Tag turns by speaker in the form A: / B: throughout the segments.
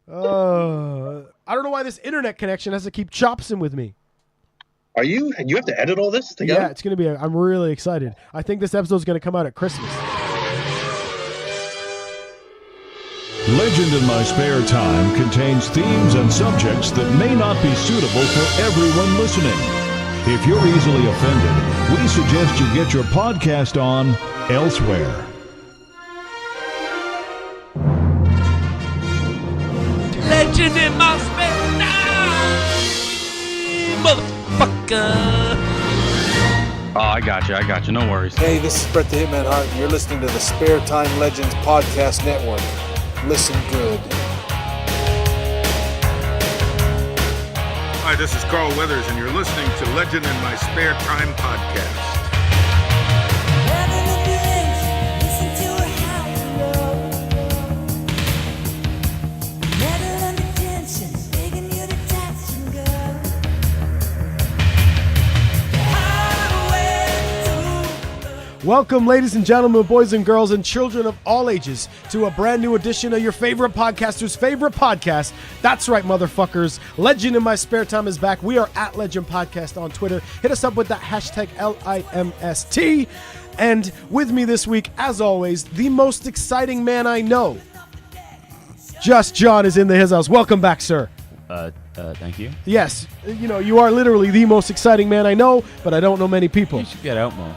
A: I don't know why this internet connection has to keep chopsing with me.
B: Are you? You have to edit all this together?
A: Yeah, it's going to be. I'm really excited. I think this episode is going to come out at Christmas.
C: Legend in My Spare Time contains themes and subjects that may not be suitable for everyone listening. If you're easily offended, we suggest you get your podcast on elsewhere.
D: Legend in my spare time, motherfucker.
E: Oh, I got you. No worries.
F: Hey, this is Brett the Hitman Hart, and you're listening to the Spare Time Legends Podcast Network. Listen good.
G: Hi, this is Carl Weathers, and you're listening to Legend in My Spare Time Podcast.
A: Welcome, ladies and gentlemen, boys and girls, and children of all ages, to a brand new edition of your favorite podcaster's favorite podcast. That's right, motherfuckers. Legend in My Spare Time is back. We are at Legend Podcast on Twitter. Hit us up with that hashtag LIMST. And with me this week, as always, the most exciting man I know. Just John is in his house. Welcome back, sir.
D: Thank you.
A: Yes, you are literally the most exciting man I know, but I don't know many people.
D: You should get out more.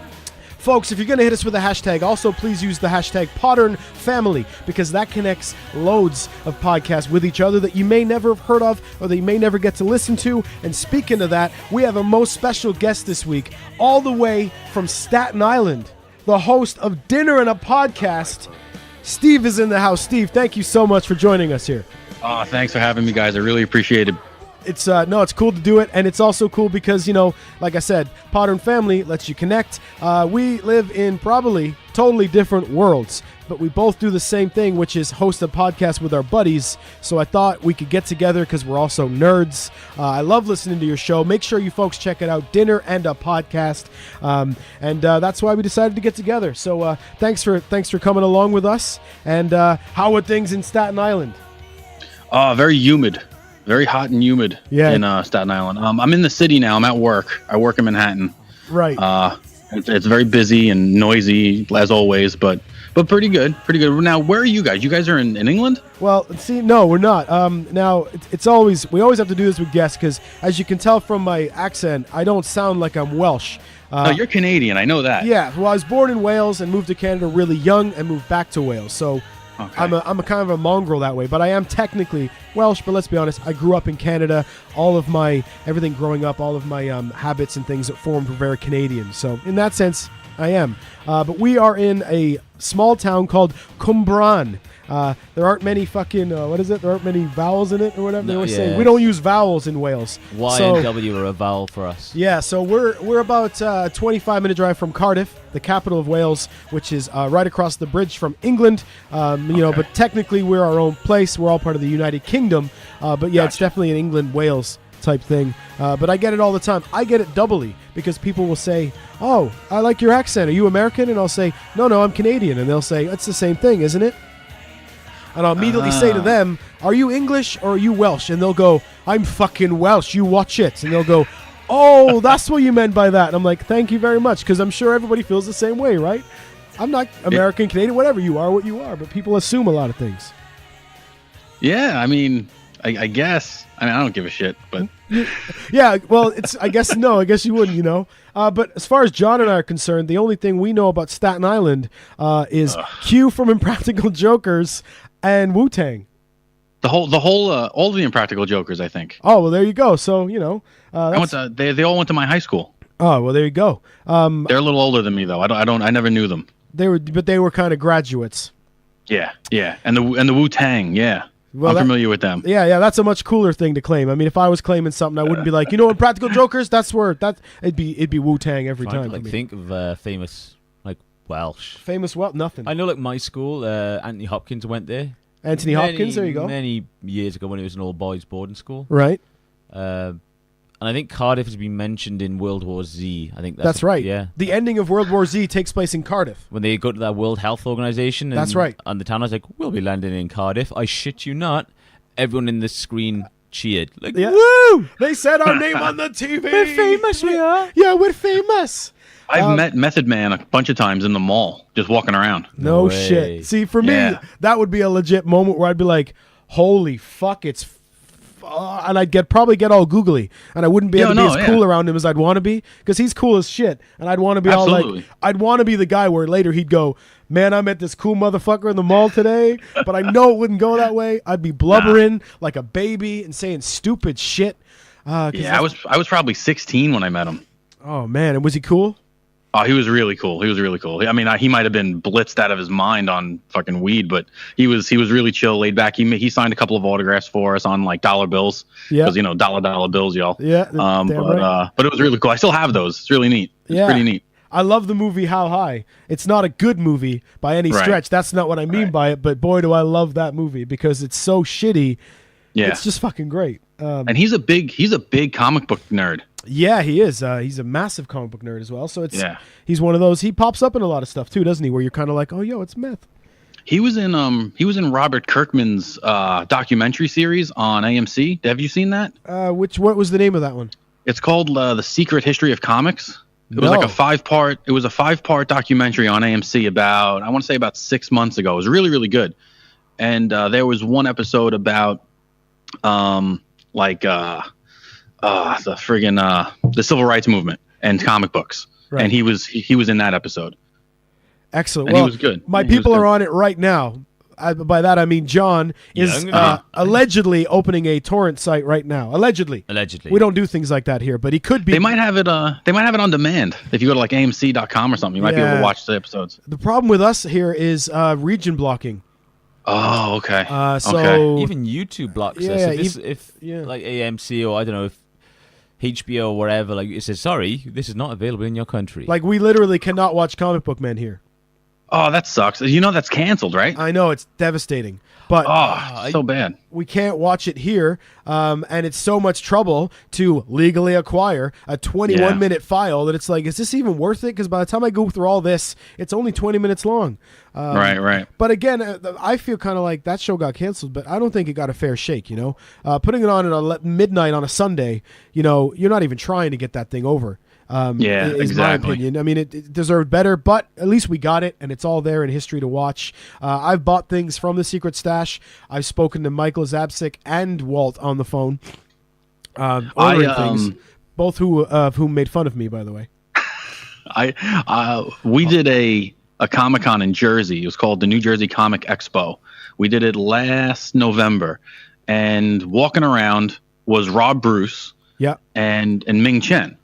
A: Folks, if you're going to hit us with a hashtag, also please use the hashtag #PodernFamily, because that connects loads of podcasts with each other that you may never have heard of or that you may never get to listen to. And speaking of that, we have a most special guest this week, all the way from Staten Island, the host of Dinner and a Podcast. Steve is in the house. Steve, thank you so much for joining us here.
E: Oh, thanks for having me, guys. I really appreciate it.
A: It's cool to do it, and it's also cool because, like I said, Podern Family lets you connect. We live in probably totally different worlds, but we both do the same thing, which is host a podcast with our buddies. So I thought we could get together because we're also nerds. I love listening to your show. Make sure you folks check it out, Dinner and a Podcast, and that's why we decided to get together. So thanks for coming along with us. And how are things in Staten Island?
E: Very humid. Very hot and humid in Staten Island. I'm in the city now. I'm at work. I work in Manhattan.
A: Right.
E: It's very busy and noisy as always, but pretty good. Pretty good. Now, where are you guys? You guys are in England?
A: Well, see, no, we're not. Now, we always have to do this with guests because, as you can tell from my accent, I don't sound like I'm Welsh.
E: No, you're Canadian. I know that.
A: Yeah. Well, I was born in Wales and moved to Canada really young and moved back to Wales. So. Okay. I'm a kind of a mongrel that way, but I am technically Welsh. But let's be honest, I grew up in Canada. Everything growing up, all of my habits and things that formed were very Canadian. So in that sense, I am. But we are in a small town called Cwmbran. There aren't many fucking there aren't many vowels in it or whatever they always say. We don't use vowels in Wales.
D: Y and W are a vowel for us.
A: Yeah, so we're about 25-minute drive from Cardiff, the capital of Wales, which is right across the bridge from England. But technically we're our own place. We're all part of the United Kingdom. It's definitely an England-Wales type thing. But I get it all the time. I get it doubly because people will say, "Oh, I like your accent. Are you American?" And I'll say, "No, I'm Canadian." And they'll say, "It's the same thing, isn't it?" And I'll immediately say to them, "Are you English or are you Welsh?" And they'll go, "I'm fucking Welsh. You watch it." And they'll go, "Oh, that's what you meant by that." And I'm like, "Thank you very much," because I'm sure everybody feels the same way, right? I'm not American, Canadian, whatever. You are what you are, but people assume a lot of things.
E: Yeah, I mean, I guess. I don't give a shit, but
A: yeah. Well, I guess you wouldn't, But as far as John and I are concerned, the only thing we know about Staten Island is Q from Impractical Jokers and Wu-Tang.
E: All of the Impractical Jokers, I think.
A: Oh, well, there you go. So,
E: they all went to my high school.
A: Oh, well, there you go.
E: They're a little older than me, though. I never knew them.
A: They were kind of graduates.
E: Yeah, and the Wu-Tang, yeah. Well, I'm familiar with them.
A: Yeah, that's a much cooler thing to claim. I mean, if I was claiming something, I wouldn't be like, Impractical Jokers. It'd be Wu-Tang every time.
D: Think of famous Welsh.
A: Famous Welsh, nothing.
D: I know, my school, Anthony Hopkins went there.
A: Anthony Hopkins, there you go.
D: Many years ago when it was an all-boys boarding school.
A: Right.
D: And I think Cardiff has been mentioned in World War Z. I think
A: that's right.
D: Yeah.
A: The ending of World War Z takes place in Cardiff.
D: When they go to that World Health Organization.
A: That's right.
D: And the town was like, "We'll be landing in Cardiff." I shit you not. everyone in the screen cheered. Like,
A: Yeah.
D: woo!
A: They said our name on the TV.
D: We're famous, we are.
A: Yeah, we're famous.
E: I've met Method Man a bunch of times in the mall, just walking around.
A: No
D: way.
A: shit. See, for me,
E: Yeah.
A: that would be a legit moment where I'd be like, holy fuck, it's... and I'd probably get all googly, and I wouldn't be able to be as cool around him as I'd want to be, because he's cool as shit, and I'd want to be all like... I'd want to be the guy where later he'd go, man, I met this cool motherfucker in the mall today, but I know it wouldn't go that way. I'd be blubbering like a baby and saying stupid shit.
E: Yeah, I was probably 16 when I met him.
A: Oh, man, and was he cool?
E: Oh, he was really cool. He was really cool. I mean, he might have been blitzed out of his mind on fucking weed, but he was really chill, laid back. He signed a couple of autographs for us on like dollar bills, because dollar bills, y'all.
A: Yeah.
E: But it was really cool. I still have those. It's really neat. It's pretty neat.
A: I love the movie How High. It's not a good movie by any stretch. That's not what I mean by it. But boy, do I love that movie because it's so shitty.
E: Yeah,
A: it's just fucking great.
E: And he's a big comic book nerd.
A: Yeah, he is. He's a massive comic book nerd as well. So he's one of those. He pops up in a lot of stuff too, doesn't he? Where you're kind of like, oh, yo, it's meth.
E: He was in Robert Kirkman's documentary series on AMC. Have you seen that?
A: What was the name of that one?
E: It's called The Secret History of Comics. It was like a 5-part. It was a 5-part documentary on AMC about 6 months ago. It was really, really good. And there was one episode about the civil rights movement and comic books, and he was in that episode.
A: Excellent.
E: And he was good.
A: My people are on it right now. By that I mean John is allegedly opening a torrent site right now. Allegedly. We don't do things like that here, but he could be.
E: They might have it. They might have it on demand. If you go to like AMC.com or something, you might be able to watch the episodes.
A: The problem with us here is region blocking.
E: Oh, okay.
A: So
D: even YouTube blocks us. If like AMC or I don't know if HBO or whatever, like it says, sorry, this is not available in your country.
A: Like we literally cannot watch Comic Book Men here.
E: Oh, that sucks. You know that's canceled, right?
A: I know, it's devastating. But
E: so bad.
A: We can't watch it here, and it's so much trouble to legally acquire a 21-minute file that it's like, is this even worth it? Because by the time I go through all this, it's only 20 minutes long.
E: Right.
A: But again, I feel kind of like that show got canceled, but I don't think it got a fair shake, you know? Putting it on at midnight on a Sunday, you know, you're not even trying to get that thing over. Is my opinion. I mean, it deserved better, but at least we got it, and it's all there in history to watch. I've bought things from the Secret Stash. I've spoken to Michael Zabsik and Walt on the phone, ordering things, both of whom made fun of me, by the way.
E: We did a Comic-Con in Jersey. It was called the New Jersey Comic Expo. We did it last November, and walking around was Rob Bruce and Ming Chen.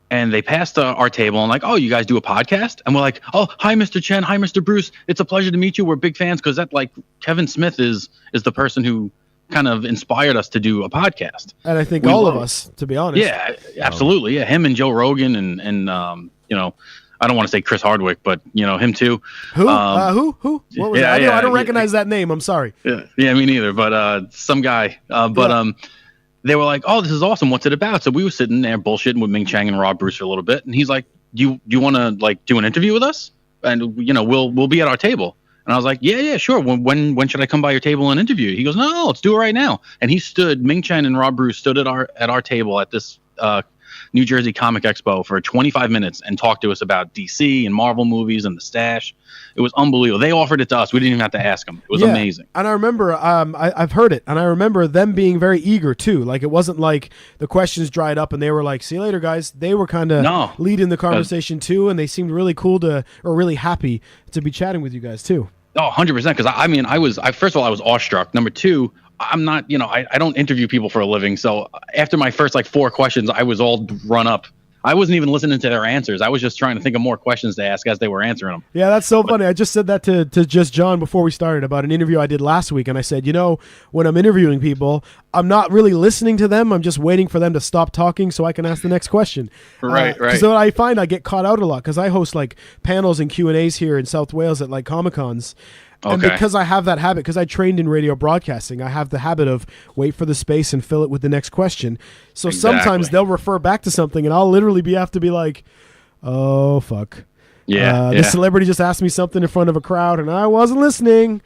E: And they passed our table and like, oh, you guys do a podcast? And we're like, oh, hi, Mr. Chen. Hi, Mr. Bruce. It's a pleasure to meet you. We're big fans because that like Kevin Smith is the person who kind of inspired us to do a podcast.
A: And I think all of us, to be honest.
E: Yeah, absolutely. Yeah, him and Joe Rogan and you know, I don't want to say Chris Hardwick, but you know him too.
A: Who? What was that? I don't recognize that name. I'm sorry.
E: Yeah, me neither. But some guy. They were like, "Oh, this is awesome. What's it about?" So we were sitting there bullshitting with Ming Chang and Rob Bruce for a little bit, and he's like, "Do you want to like do an interview with us? And you know, we'll be at our table." And I was like, "Yeah, sure. When should I come by your table and interview?" He goes, "No, let's do it right now." And Ming Chen and Rob Bruce stood at our table at this New Jersey Comic Expo for 25 minutes and talked to us about DC and Marvel movies and the Stash. It was unbelievable. They offered it to us. We didn't even have to ask them. It was amazing.
A: And I remember, I've heard it, and I remember them being very eager too. Like it wasn't like the questions dried up and they were like, "See you later, guys." They were kind of leading the conversation too, and they seemed really cool really happy to be chatting with you guys too.
E: Oh, 100%. Because I was first of all, I was awestruck. Number two, I'm not, you know, I don't interview people for a living. So after my first like 4 questions, I was all run up. I wasn't even listening to their answers. I was just trying to think of more questions to ask as they were answering them.
A: Yeah, that's so funny. I just said that to Just John before we started about an interview I did last week. And I said, you know, when I'm interviewing people, I'm not really listening to them. I'm just waiting for them to stop talking so I can ask the next question.
E: Right.
A: So I find I get caught out a lot because I host like panels and Q&As here in South Wales at like Comic-Cons. And because I have that habit, because I trained in radio broadcasting, I have the habit of wait for the space and fill it with the next question. So sometimes they'll refer back to something and I'll literally have to be like, oh, fuck. This celebrity just asked me something in front of a crowd, and I wasn't listening.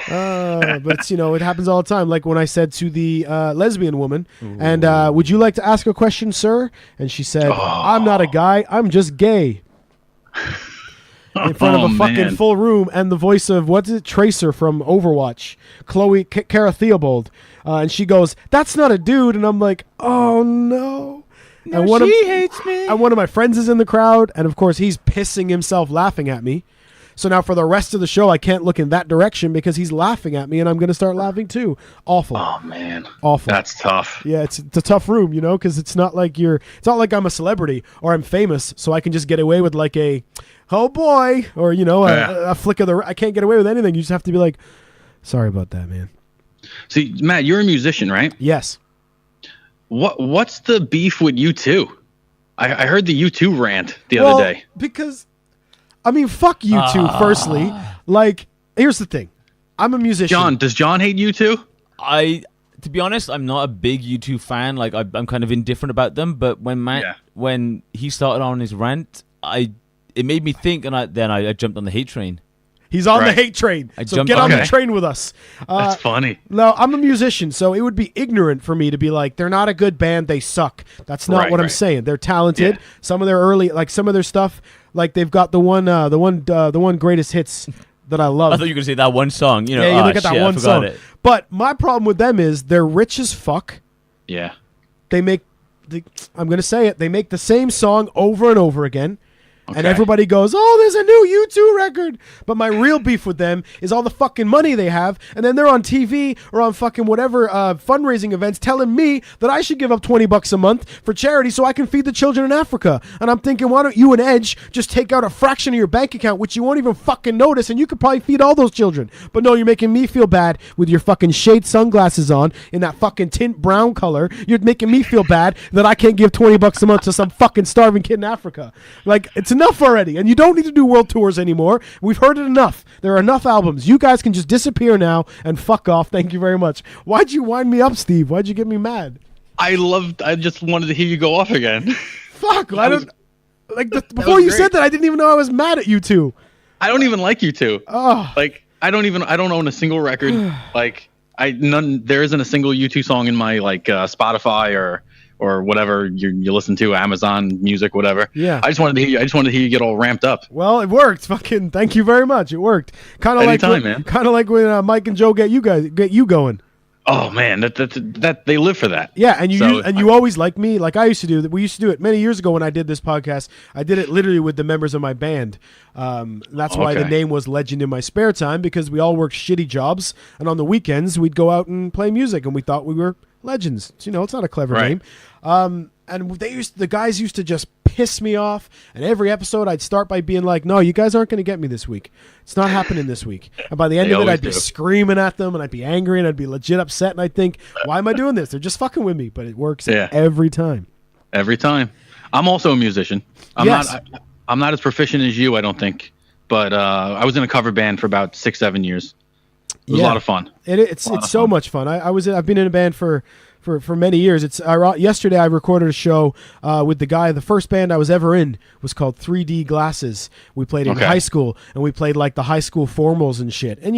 A: But it's, it happens all the time. Like when I said to the lesbian woman, and would you like to ask a question, sir? And she said, I'm not a guy, I'm just gay. In front of a fucking full room, and the voice of, what's it, Tracer from Overwatch, Chloe Cara Theobald. And she goes, that's not a dude. And I'm like, oh no. And she hates me. And one of my friends is in the crowd, and of course he's pissing himself laughing at me. So now for the rest of the show, I can't look in that direction because he's laughing at me, and I'm going to start laughing too. Awful.
E: Oh man,
A: awful.
E: That's tough.
A: Yeah, it's a tough room, because it's not like I'm a celebrity or I'm famous, so I can just get away with like a, oh boy, or a flick of the. I can't get away with anything. You just have to be like, sorry about that, man.
E: See, Matt, you're a musician, right?
A: Yes.
E: What's the beef with U2? I heard the U2 rant the other day.
A: Because, fuck U2, firstly. Like, here's the thing. I'm a musician.
E: Does John hate U2?
D: To be honest, I'm not a big U2 fan. Like, I'm kind of indifferent about them. But when he started on his rant, it made me think, and then I jumped on the hate train.
A: He's on the hate train, so get on the train with us.
E: That's funny.
A: No, I'm a musician, so it would be ignorant for me to be like, they're not a good band, they suck. That's not what I'm saying. They're talented. Yeah. Some of their some of their stuff, like they've got the one greatest hits that I love.
D: I thought you were going to say that one song.
A: You look at that one song. But my problem with them is they're rich as fuck.
E: Yeah.
A: I'm going to say it. They make the same song over and over again. And everybody goes, oh, there's a new U2 record. But my real beef with them is all the fucking money they have. And then they're on TV or on fucking whatever fundraising events telling me that I should give up $20 a month for charity so I can feed the children in Africa. And I'm thinking, why don't you and Edge just take out a fraction of your bank account, which you won't even fucking notice, and you could probably feed all those children. But no, you're making me feel bad with your fucking shade sunglasses on in that fucking tint brown color. You're making me feel bad that I can't give $20 a month to some fucking starving kid in Africa. Like, it's enough already, and you don't need to do world tours anymore. We've heard it enough. There are enough albums. You guys can just disappear now and fuck off. Thank you very much. Why'd you wind me up, Steve? Why'd you get me mad?
E: I just wanted to hear you go off again.
A: Fuck, before you said that, I didn't even know I was mad at you two.
E: I don't even like you two.
A: Oh.
E: Like, I don't own a single record. Like, there isn't a single U2 song in my Spotify or whatever you listen to, Amazon Music, whatever.
A: Yeah.
E: I just wanted to hear you get all ramped up.
A: Well, it worked. Fucking thank you very much. It worked. Kind of like when Mike and Joe get you going.
E: Oh man, that they live for that.
A: Yeah, and you always like me, like I used to do. We used to do it many years ago when I did this podcast. I did it literally with the members of my band. That's why the name was Legend in My Spare Time, because we all worked shitty jobs, and on the weekends we'd go out and play music, and we thought we were legends. It's not a clever name. And the guys used to just piss me off, and every episode I'd start by being like, no, you guys aren't going to get me this week. It's not happening this week. And by the end of it, I'd be screaming at them, and I'd be angry, and I'd be legit upset, and I'd think, why am I doing this? They're just fucking with me. But it works every time.
E: Every time. I'm also a musician. I'm not as proficient as you, I don't think. But I was in a cover band for about 6-7 years. It was a lot of fun.
A: It's so much fun. I've been in a band for many years. Yesterday I recorded a show with the guy. The first band I was ever in was called 3D Glasses. We played in high school, and we played like the high school formals and shit. And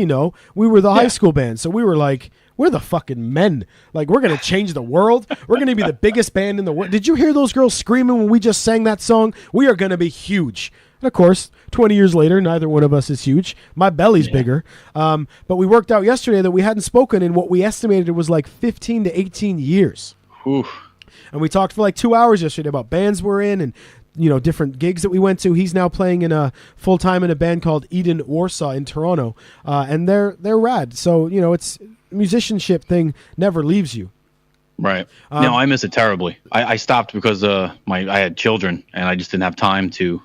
A: we were the high school band, so we were like, we're the fucking men. Like, we're gonna change the world. We're gonna be the biggest band in the world. Did you hear those girls screaming when we just sang that song? We are gonna be huge. And of course, 20 years later, neither one of us is huge. My belly's bigger. But we worked out yesterday that we hadn't spoken in what we estimated was like 15 to 18 years.
E: Oof.
A: And we talked for like 2 hours yesterday about bands we're in and different gigs that we went to. He's now playing in full-time in a band called Eden Warsaw in Toronto. And they're rad. So, it's musicianship thing never leaves you.
E: Right. No, I miss it terribly. I stopped because I had children, and I just didn't have time to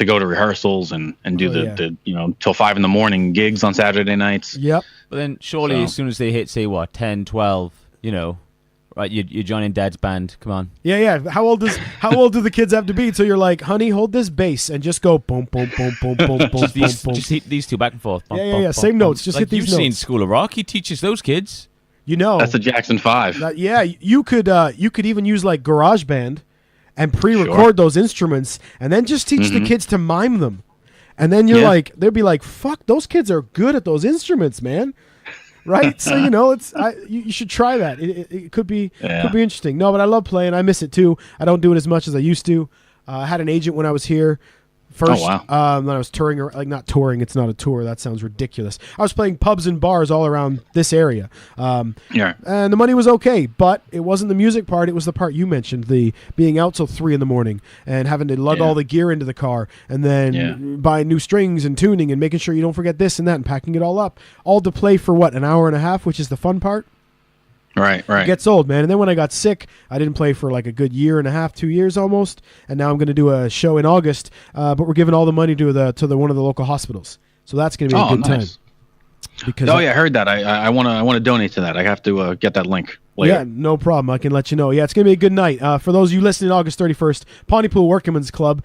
E: go to rehearsals and do the till 5 a.m. gigs on Saturday nights.
A: Yep.
D: But then surely as soon as they hit, say, 10, 12, right, you're joining Dad's band. Come on.
A: Yeah. How old do the kids have to be? So you're like, honey, hold this bass and just go boom, boom, boom, boom, boom, boom, boom.
D: Just hit these two back and forth. Boom,
A: yeah. Same notes. Just hit these notes.
D: You've seen School of Rock. He teaches those kids.
E: That's the Jackson 5.
A: You could even use like GarageBand and pre-record those instruments, and then just teach the kids to mime them. And then you're like, they'd be like, fuck, those kids are good at those instruments, man. Right? So, you should try that. It could be interesting. No, but I love playing. I miss it too. I don't do it as much as I used to. I had an agent when I was here. First, when I was touring, not touring, it's not a tour. That sounds ridiculous. I was playing pubs and bars all around this area. And the money was okay, but it wasn't the music part. It was the part you mentioned, the being out till 3 a.m. and having to lug all the gear into the car and then buying new strings and tuning and making sure you don't forget this and that and packing it all up. All to play for an hour and a half, which is the fun part.
E: Right.
A: It gets old, man. And then when I got sick, I didn't play for like a good year and a half, 2 years almost. And now I'm going to do a show in August, but we're giving all the money to one of the local hospitals. So that's going to be a good time. Because
E: I heard that. I want to donate to that. I have to get that link later.
A: Yeah, no problem. I can let you know. Yeah, it's going to be a good night. For those of you listening, August 31st, Pontypool Workingmen's Club.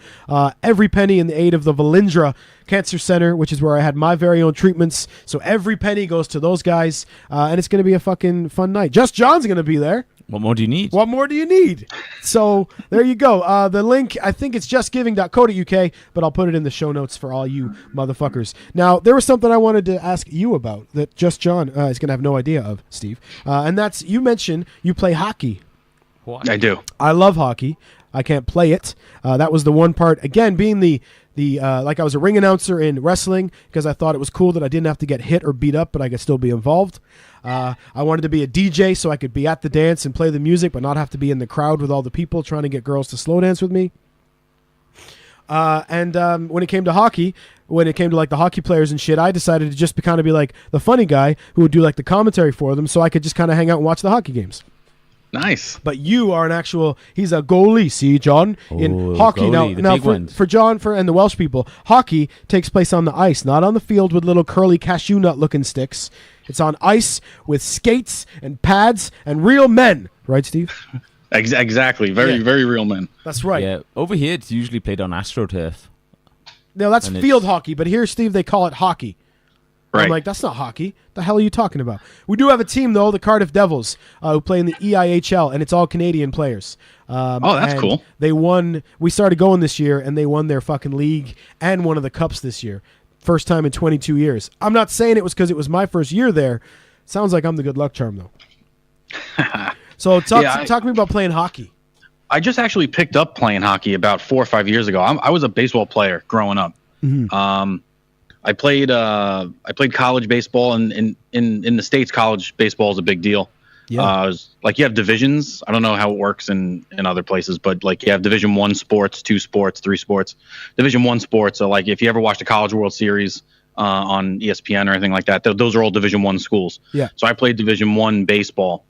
A: Every penny in the aid of the Velindre Cancer Center, which is where I had my very own treatments. So every penny goes to those guys, and it's going to be a fucking fun night. Just John's going to be there.
D: What more do you need?
A: What more do you need? So there you go. The link, I think it's justgiving.co.uk, but I'll put it in the show notes for all you motherfuckers. Now, there was something I wanted to ask you about that Just John is going to have no idea of, Steve. And that's, you mentioned you play hockey.
E: What? I do.
A: I love hockey. I can't play it. That was the one part, again, being the like I was a ring announcer in wrestling because I thought it was cool that I didn't have to get hit or beat up, but I could still be involved. I wanted to be a DJ so I could be at the dance and play the music, but not have to be in the crowd with all the people trying to get girls to slow dance with me. And when it came to hockey, when it came to like the hockey players and shit, I decided to just be like the funny guy who would do like the commentary for them so I could just kind of hang out and watch the hockey games.
E: Nice.
A: But you are he's a goalie, see, John, in hockey.
D: Goalie,
A: Now for John and the Welsh people, hockey takes place on the ice, not on the field with little curly cashew nut looking sticks. It's on ice with skates and pads and real men. Right, Steve?
E: Exactly. Very real men.
A: That's right.
D: Yeah. Over here, it's usually played on AstroTurf.
A: No, that's field hockey, but here, Steve, they call it hockey.
E: Right.
A: I'm like, that's not hockey. The hell are you talking about? We do have a team, though, the Cardiff Devils, who play in the EIHL, and it's all Canadian players.
E: That's cool.
A: They won. We started going this year, and they won their fucking league and one of the cups this year. First time in 22 years. I'm not saying it was because it was my first year there. Sounds like I'm the good luck charm, though. So talk to me about playing hockey.
E: I just actually picked up playing hockey about 4 or 5 years ago. I was a baseball player growing up. Mm-hmm. I played college baseball, and in the States, college baseball is a big deal. Yeah. Like you have divisions. I don't know how it works in other places, but like you have Division I sports, 2 sports, 3 sports. Division I sports are like if you ever watched a College World Series on ESPN or anything like that, those are all Division I schools. Yeah. So I played Division I baseball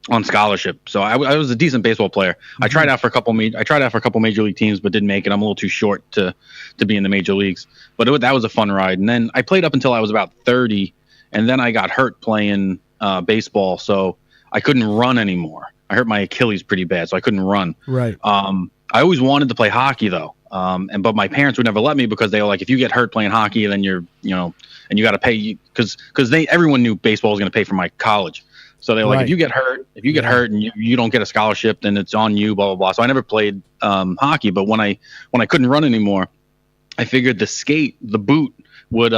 E: on scholarship. So I was a decent baseball player. Mm-hmm. I tried out for a couple major league teams, but didn't make it. I'm a little too short to be in the major leagues. But that was a fun ride. And then I played up until I was about 30, and then I got hurt playing baseball, so I couldn't run anymore. I hurt my Achilles pretty bad, so I couldn't run. Right. I always wanted to play hockey though, but my parents would never let me because they were like, if you get hurt playing hockey, then and you got to pay because everyone knew baseball was going to pay for my college. So they were like, if you get hurt and you don't get a scholarship, then it's on you, blah, blah, blah. So I never played hockey. But when I couldn't run anymore, I figured the boot would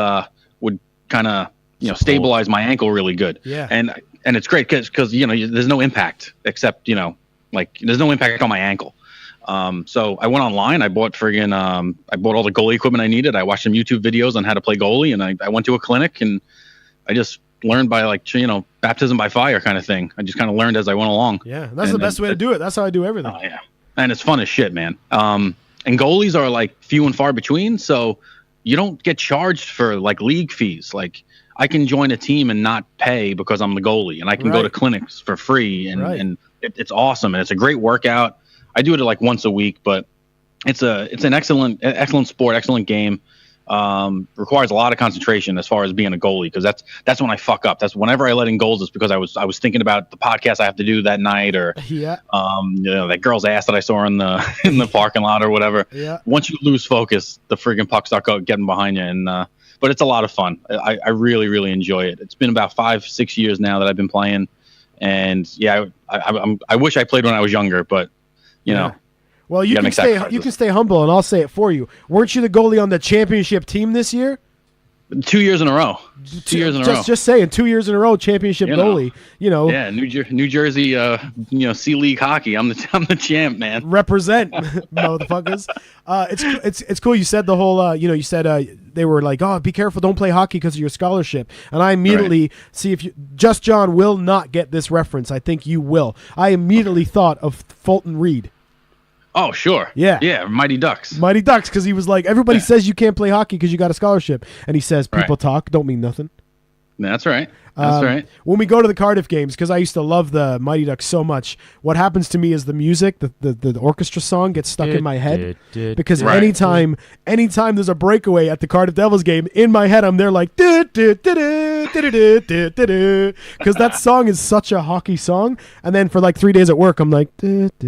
E: kind of, stabilize my ankle really good. Yeah. And it's great because, there's no impact except, there's no impact on my ankle. So I went online, I bought all the goalie equipment I needed. I watched some YouTube videos on how to play goalie, and I went to a clinic, and I just learned by baptism by fire kind of thing. I just kind of learned as I went along.
A: Yeah, that's the best way to do it. That's how I do everything.
E: Oh yeah, and it's fun as shit, man. And goalies are like few and far between, so you don't get charged for like league fees. Like I can join a team and not pay because I'm the goalie, and I can go to clinics for free, and it's awesome, and it's a great workout. I do it like once a week, but it's an excellent sport, excellent game. Requires a lot of concentration as far as being a goalie, because that's when I fuck up. That's whenever I let in goals, it's because I was thinking about the podcast I have to do that night, or that girl's ass that I saw in the parking lot or whatever. Yeah. Once you lose focus, the friggin' puck start getting behind you, and but it's a lot of fun. I really, really enjoy it. It's been about 5-6 years now that I've been playing, and I wish I played when I was younger, but you know.
A: Well, you can stay humble, and I'll say it for you. Weren't you the goalie on the championship team this year?
E: 2 years in a row. 2 years in a row.
A: Just saying, 2 years in a row, championship goalie.
E: Yeah, New Jersey, C League hockey. I'm the champ, man.
A: Represent, motherfuckers. It's cool. You said the whole. You said they were like, oh, be careful, don't play hockey because of your scholarship. And I immediately see if Just John will not get this reference. I think you will. I immediately thought of Fulton Reed.
E: Oh, sure.
A: Yeah,
E: Mighty Ducks.
A: Mighty Ducks, because he was like, everybody says you can't play hockey because you got a scholarship. And he says, people talk, don't mean nothing.
E: That's right. That's right.
A: When we go to the Cardiff games, because I used to love the Mighty Ducks so much, what happens to me is the music, the orchestra song gets stuck in my head. Because anytime there's a breakaway at the Cardiff Devils game, in my head I'm there like, because that song is such a hockey song. And then for like 3 days at work, I'm like, but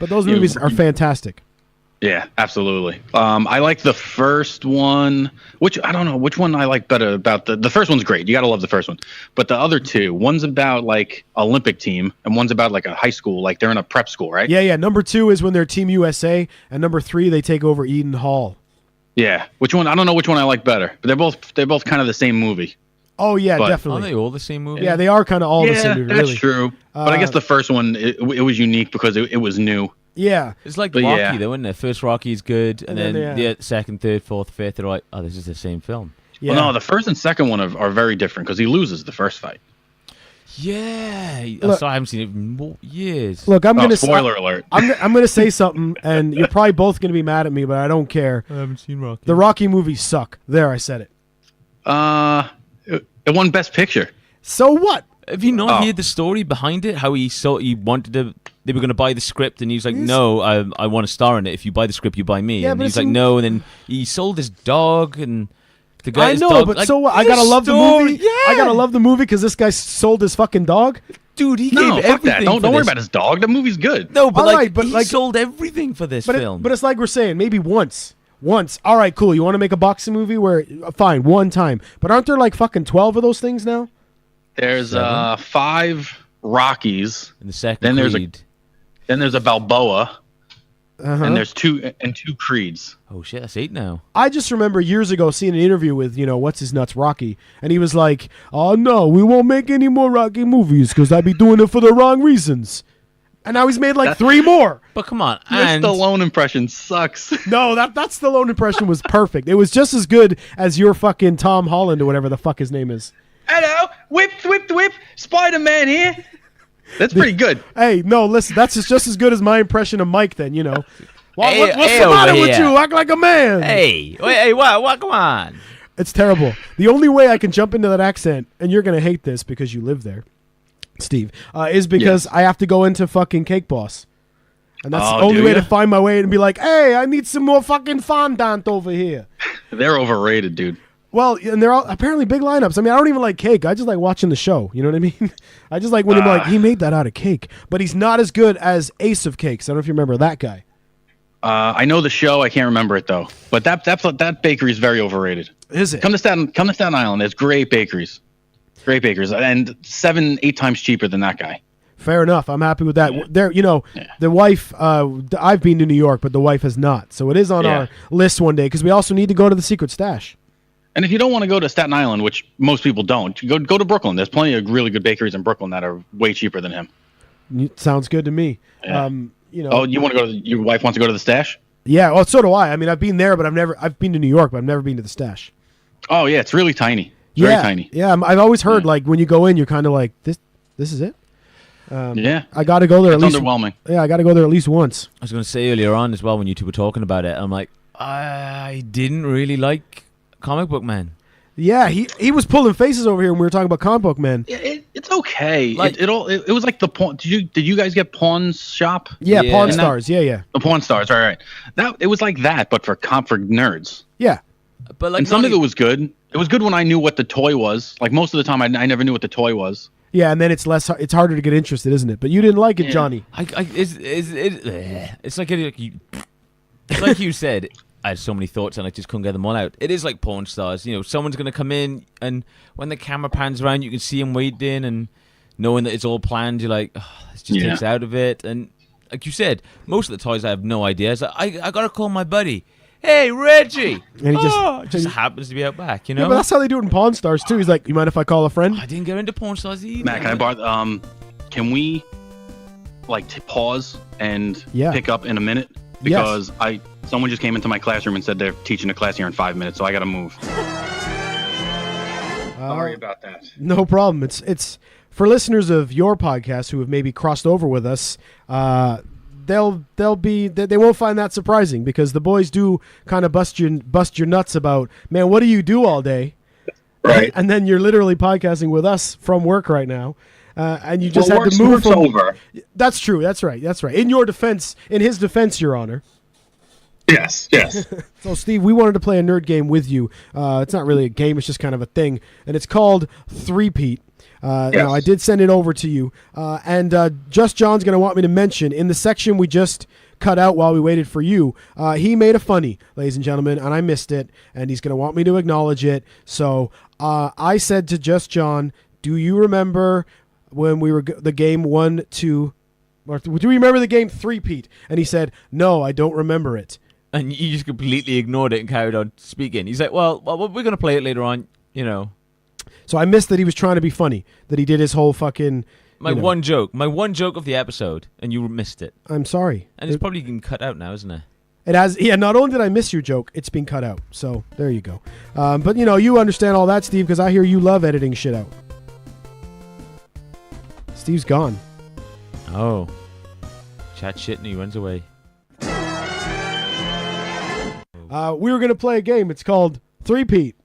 A: those movies are fantastic.
E: Yeah, absolutely. I like the first one, which I don't know which one I like better. About the first one's great. You got to love the first one. But the other two, one's about like Olympic team and one's about like a high school, like they're in a prep school, right?
A: Yeah. Number 2 is when they're Team USA, and number 3 they take over Eden Hall.
E: Yeah, which one? I don't know which one I like better, but they're both kind of the same movie.
A: Oh yeah, definitely.
D: Are they all the same movie?
A: Yeah, they are kind of all the same movie.
E: That's
A: really.
E: true. But I guess the first one it was unique because it was new.
A: Yeah,
D: it's like Rocky, though, isn't it? First Rocky is good, and then the second, third, fourth, fifth, they're like, oh, this is the same film.
A: Yeah.
E: Well, no, the first and second one are very different because he loses the first fight.
D: Yeah,
A: look,
D: I haven't seen it in years.
A: Look,
E: spoiler alert.
A: I'm gonna say something, and you're probably both gonna be mad at me, but I don't care.
D: I haven't seen Rocky.
A: The Rocky movies suck. There, I said it.
E: It won Best Picture.
A: So what?
D: Have you not heard the story behind it? How he wanted to. They were going to buy the script, and he was like, "No, I want to star in it. If you buy the script, you buy me."
A: Yeah,
D: and he's like, "No." And then he sold his dog, and the guy.
A: I know,
D: dog,
A: but
D: like,
A: so what? I gotta love the movie.
D: Yeah.
A: I gotta love the movie because this guy sold his fucking dog.
D: Dude, he gave
E: fuck
D: everything.
E: that. Don't worry about his dog. The movie's good.
D: No, but
A: All
D: he sold everything for this film.
A: But it's like we're saying, maybe once. All right, cool. You want to make a boxing movie where, fine, one time. But aren't there like fucking 12 of those things now?
E: There's 5 Rockies.
D: In the second
E: Then there's a Balboa.
A: And
E: there's two Creeds.
D: Oh shit, that's 8 now.
A: I just remember years ago seeing an interview with, what's his nuts, Rocky. And he was like, oh no, we won't make any more Rocky movies because I'd be doing it for the wrong reasons. And now he's made like 3 more.
D: But come on.
E: Your Stallone impression sucks.
A: No, that Stallone impression was perfect. It was just as good as your fucking Tom Holland or whatever the fuck his name is.
E: Hello, whip, Spider-Man here. That's pretty good.
A: Hey, no, listen, that's just as good as my impression of Mike then, What's
D: Hey,
A: the matter
D: over
A: with
D: here.
A: you? Act like a man.
D: Hey, what? Come on.
A: It's terrible. The only way I can jump into that accent, and you're going to hate this because you live there, Steve, is because I have to go into fucking Cake Boss. And that's the only way to find my way and be like, hey, I need some more fucking fondant over here.
E: They're overrated, dude.
A: Well, and they're all apparently big lineups. I mean, I don't even like cake. I just like watching the show. You know what I mean? I just like when he made that out of cake. But he's not as good as Ace of Cakes. I don't know if you remember that guy.
E: I know the show. I can't remember it though. But that bakery is very overrated.
A: Is it?
E: Come to Staten Island. There's great bakeries, and 7-8 times cheaper than that guy.
A: Fair enough. I'm happy with that. Yeah. There, the wife. I've been to New York, but the wife has not. So it is on our list one day because we also need to go to the Secret Stash.
E: And if you don't want to go to Staten Island, which most people don't, go to Brooklyn. There's plenty of really good bakeries in Brooklyn that are way cheaper than him.
A: Sounds good to me.
E: Yeah. Oh, you want to go? Your wife wants to go to the Stash?
A: Yeah. Well, so do I. I mean, I've been there, but I've been to New York, but I've never been to the Stash.
E: Oh yeah, it's really tiny. It's very tiny.
A: Yeah, I've always heard like when you go in, you're kind of like this is it. I got to go there.
E: It's
A: at least
E: underwhelming.
A: Yeah, I got to go there at least once.
D: I was going to say earlier on as well when you two were talking about it, I'm like, I didn't really like Comic Book Man.
A: Yeah, he was pulling faces over here when we were talking about Comic Book Man.
E: Yeah, it's okay. It was like the Pawn. Did you guys get Pawn Shop?
A: Yeah, Pawn Stars. Yeah.
E: The Pawn Stars. All right. It was like that, but for nerds.
A: Yeah.
D: But
E: and some of it was good. It was good when I knew what the toy was. Like most of the time, I never knew what the toy was.
A: Yeah, and then it's harder to get interested, isn't it? But you didn't like it, Johnny.
D: It's like you said. I had so many thoughts and I just couldn't get them all out. It is like Pawn Stars. Someone's going to come in and when the camera pans around, you can see him waiting and knowing that it's all planned, you're like, oh, this just takes out of it. And like you said, most of the toys I have no idea. It's like, I gotta call my buddy. Hey, Reggie!
A: And he
D: just happens to be out back, you know?
A: Yeah, but that's how they do it in Pawn Stars, too. He's like, you mind if I call a friend?
D: I didn't get into Pawn Stars either.
E: Matt, can I borrow, can we, like, pause and pick up in a minute? Because someone just came into my classroom and said they're teaching a class here in 5 minutes, so I gotta move. Sorry about that.
A: No problem. It's for listeners of your podcast who have maybe crossed over with us, they won't find that surprising because the boys do kind of bust your nuts about, man, what do you do all day?
B: Right.
A: And then you're literally podcasting with us from work right now. And you just had to move from
B: over.
A: That's true. That's right. In his defense, Your Honor.
B: Yes.
A: So, Steve, we wanted to play a nerd game with you. It's not really a game. It's just kind of a thing. And it's called Three-Peat. Now, I did send it over to you. And Just John's going to want me to mention, in the section we just cut out while we waited for you, he made a funny, ladies and gentlemen, and I missed it. And he's going to want me to acknowledge it. So I said to Just John, do you remember when we were the game 1, 2, or do you remember the game Three-Peat? And he said, no, I don't remember it.
D: And you just completely ignored it and carried on speaking. He's like, well, we're going to play it later on, you know.
A: So I missed that he was trying to be funny, that he did his whole fucking...
D: My one joke of the episode, and you missed it.
A: I'm sorry.
D: And it's probably been cut out now, isn't it?
A: It has, not only did I miss your joke, it's been cut out. So there you go. But, you understand all that, Steve, because I hear you love editing shit out. Steve's gone.
D: Oh. Chat shit and he runs away.
A: We were going to play a game. It's called Three-Peat.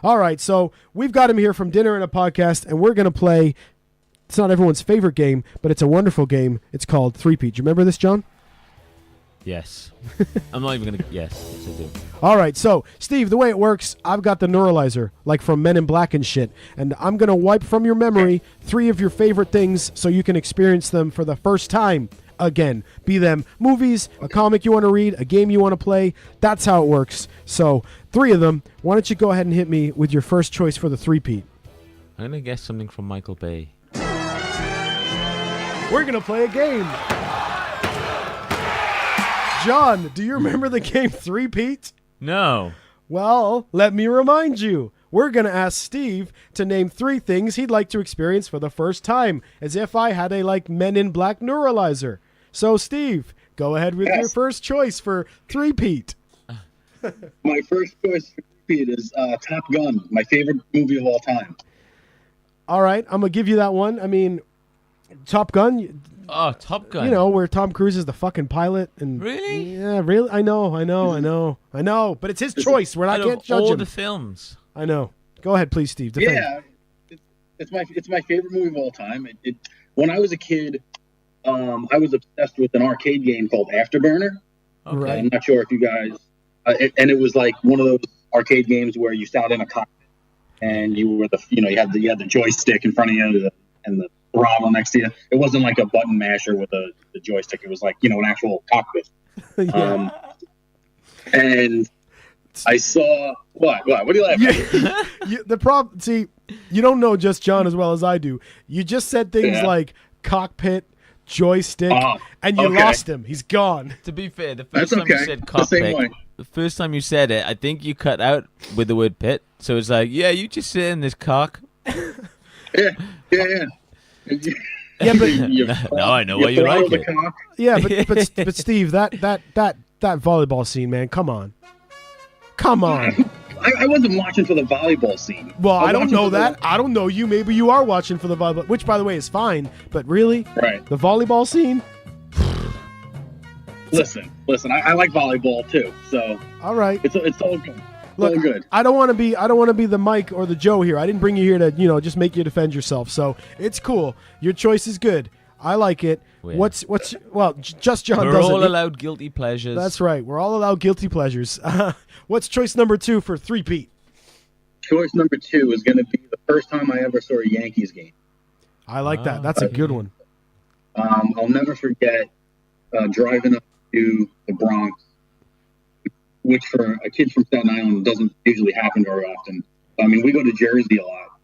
A: All right, so we've got him here from Dinner and a Podcast, and we're going to play, it's not everyone's favorite game, but it's a wonderful game. It's called Three-Peat. Do you remember this, John?
D: Yes. I'm not even going to, yes, I do.
A: All right, so, Steve, the way it works, I've got the neuralizer, like from Men in Black and shit, and I'm going to wipe from your memory 3 of your favorite things so you can experience them for the first time again. Be them movies, a comic you want to read, a game you want to play. That's how it works. So, 3 of them. Why don't you go ahead and hit me with your first choice for the Three-Peat?
D: I'm going to guess something from Michael Bay.
A: We're going to play a game. John, do you remember the game Three-Peat?
D: No.
A: Well, let me remind you. We're going to ask Steve to name 3 things he'd like to experience for the first time, as if I had a, Men in Black neuralizer. So, Steve, go ahead with your first choice for Three-Peat.
B: My first choice for Three-Peat is Top Gun, my favorite movie of all time.
A: All right, I'm going to give you that one. I mean, Top Gun...
D: Oh, Top Gun.
A: Where Tom Cruise is the fucking pilot. And
D: really?
A: Yeah, really? I know. But it's his choice. We're not can't judge
D: all
A: him.
D: the films.
A: I know. Go ahead, please, Steve. Defend.
B: Yeah, it's my favorite movie of all time. When I was a kid, I was obsessed with an arcade game called Afterburner.
D: Okay.
A: Right.
B: I'm not sure if you guys... and it was like one of those arcade games where you sat in a cockpit and you were you had the joystick in front of you and the throttle next to you. It wasn't like a button masher with the joystick. It was like, an actual cockpit.
A: Yeah.
B: And I saw... What are you laughing at?
A: The problem... See, you don't know Just John as well as I do. You just said things like cockpit, joystick, and you lost him. He's gone.
D: To be fair, the first time you said cockpit, the first time you said it, I think you cut out with the word pit. So it's like, yeah, you just sit in this cock.
B: Yeah.
A: Yeah, but
D: now I know why you like it.
A: Yeah, but Steve, that volleyball scene, man, come on.
B: I wasn't watching for the volleyball scene.
A: Well, I don't know that. I don't know you. Maybe you are watching for the volleyball, which, by the way, is fine. But really, the volleyball scene.
B: Listen. I like volleyball too. So
A: all right,
B: it's all good.
A: Look,
B: all good.
A: I don't want to be the Mike or the Joe here. I didn't bring you here to just make you defend yourself. So it's cool. Your choice is good. I like it.
D: Yeah.
A: Just John
D: We're
A: doesn't.
D: all allowed guilty pleasures.
A: That's right. We're all allowed guilty pleasures. What's choice number 2 for Three-Peat?
B: Choice number 2 is going to be the first time I ever saw a Yankees game.
A: I like that. That's a good one.
B: I'll never forget driving up to the Bronx, which for a kid from Staten Island doesn't usually happen very often. I mean, we go to Jersey a lot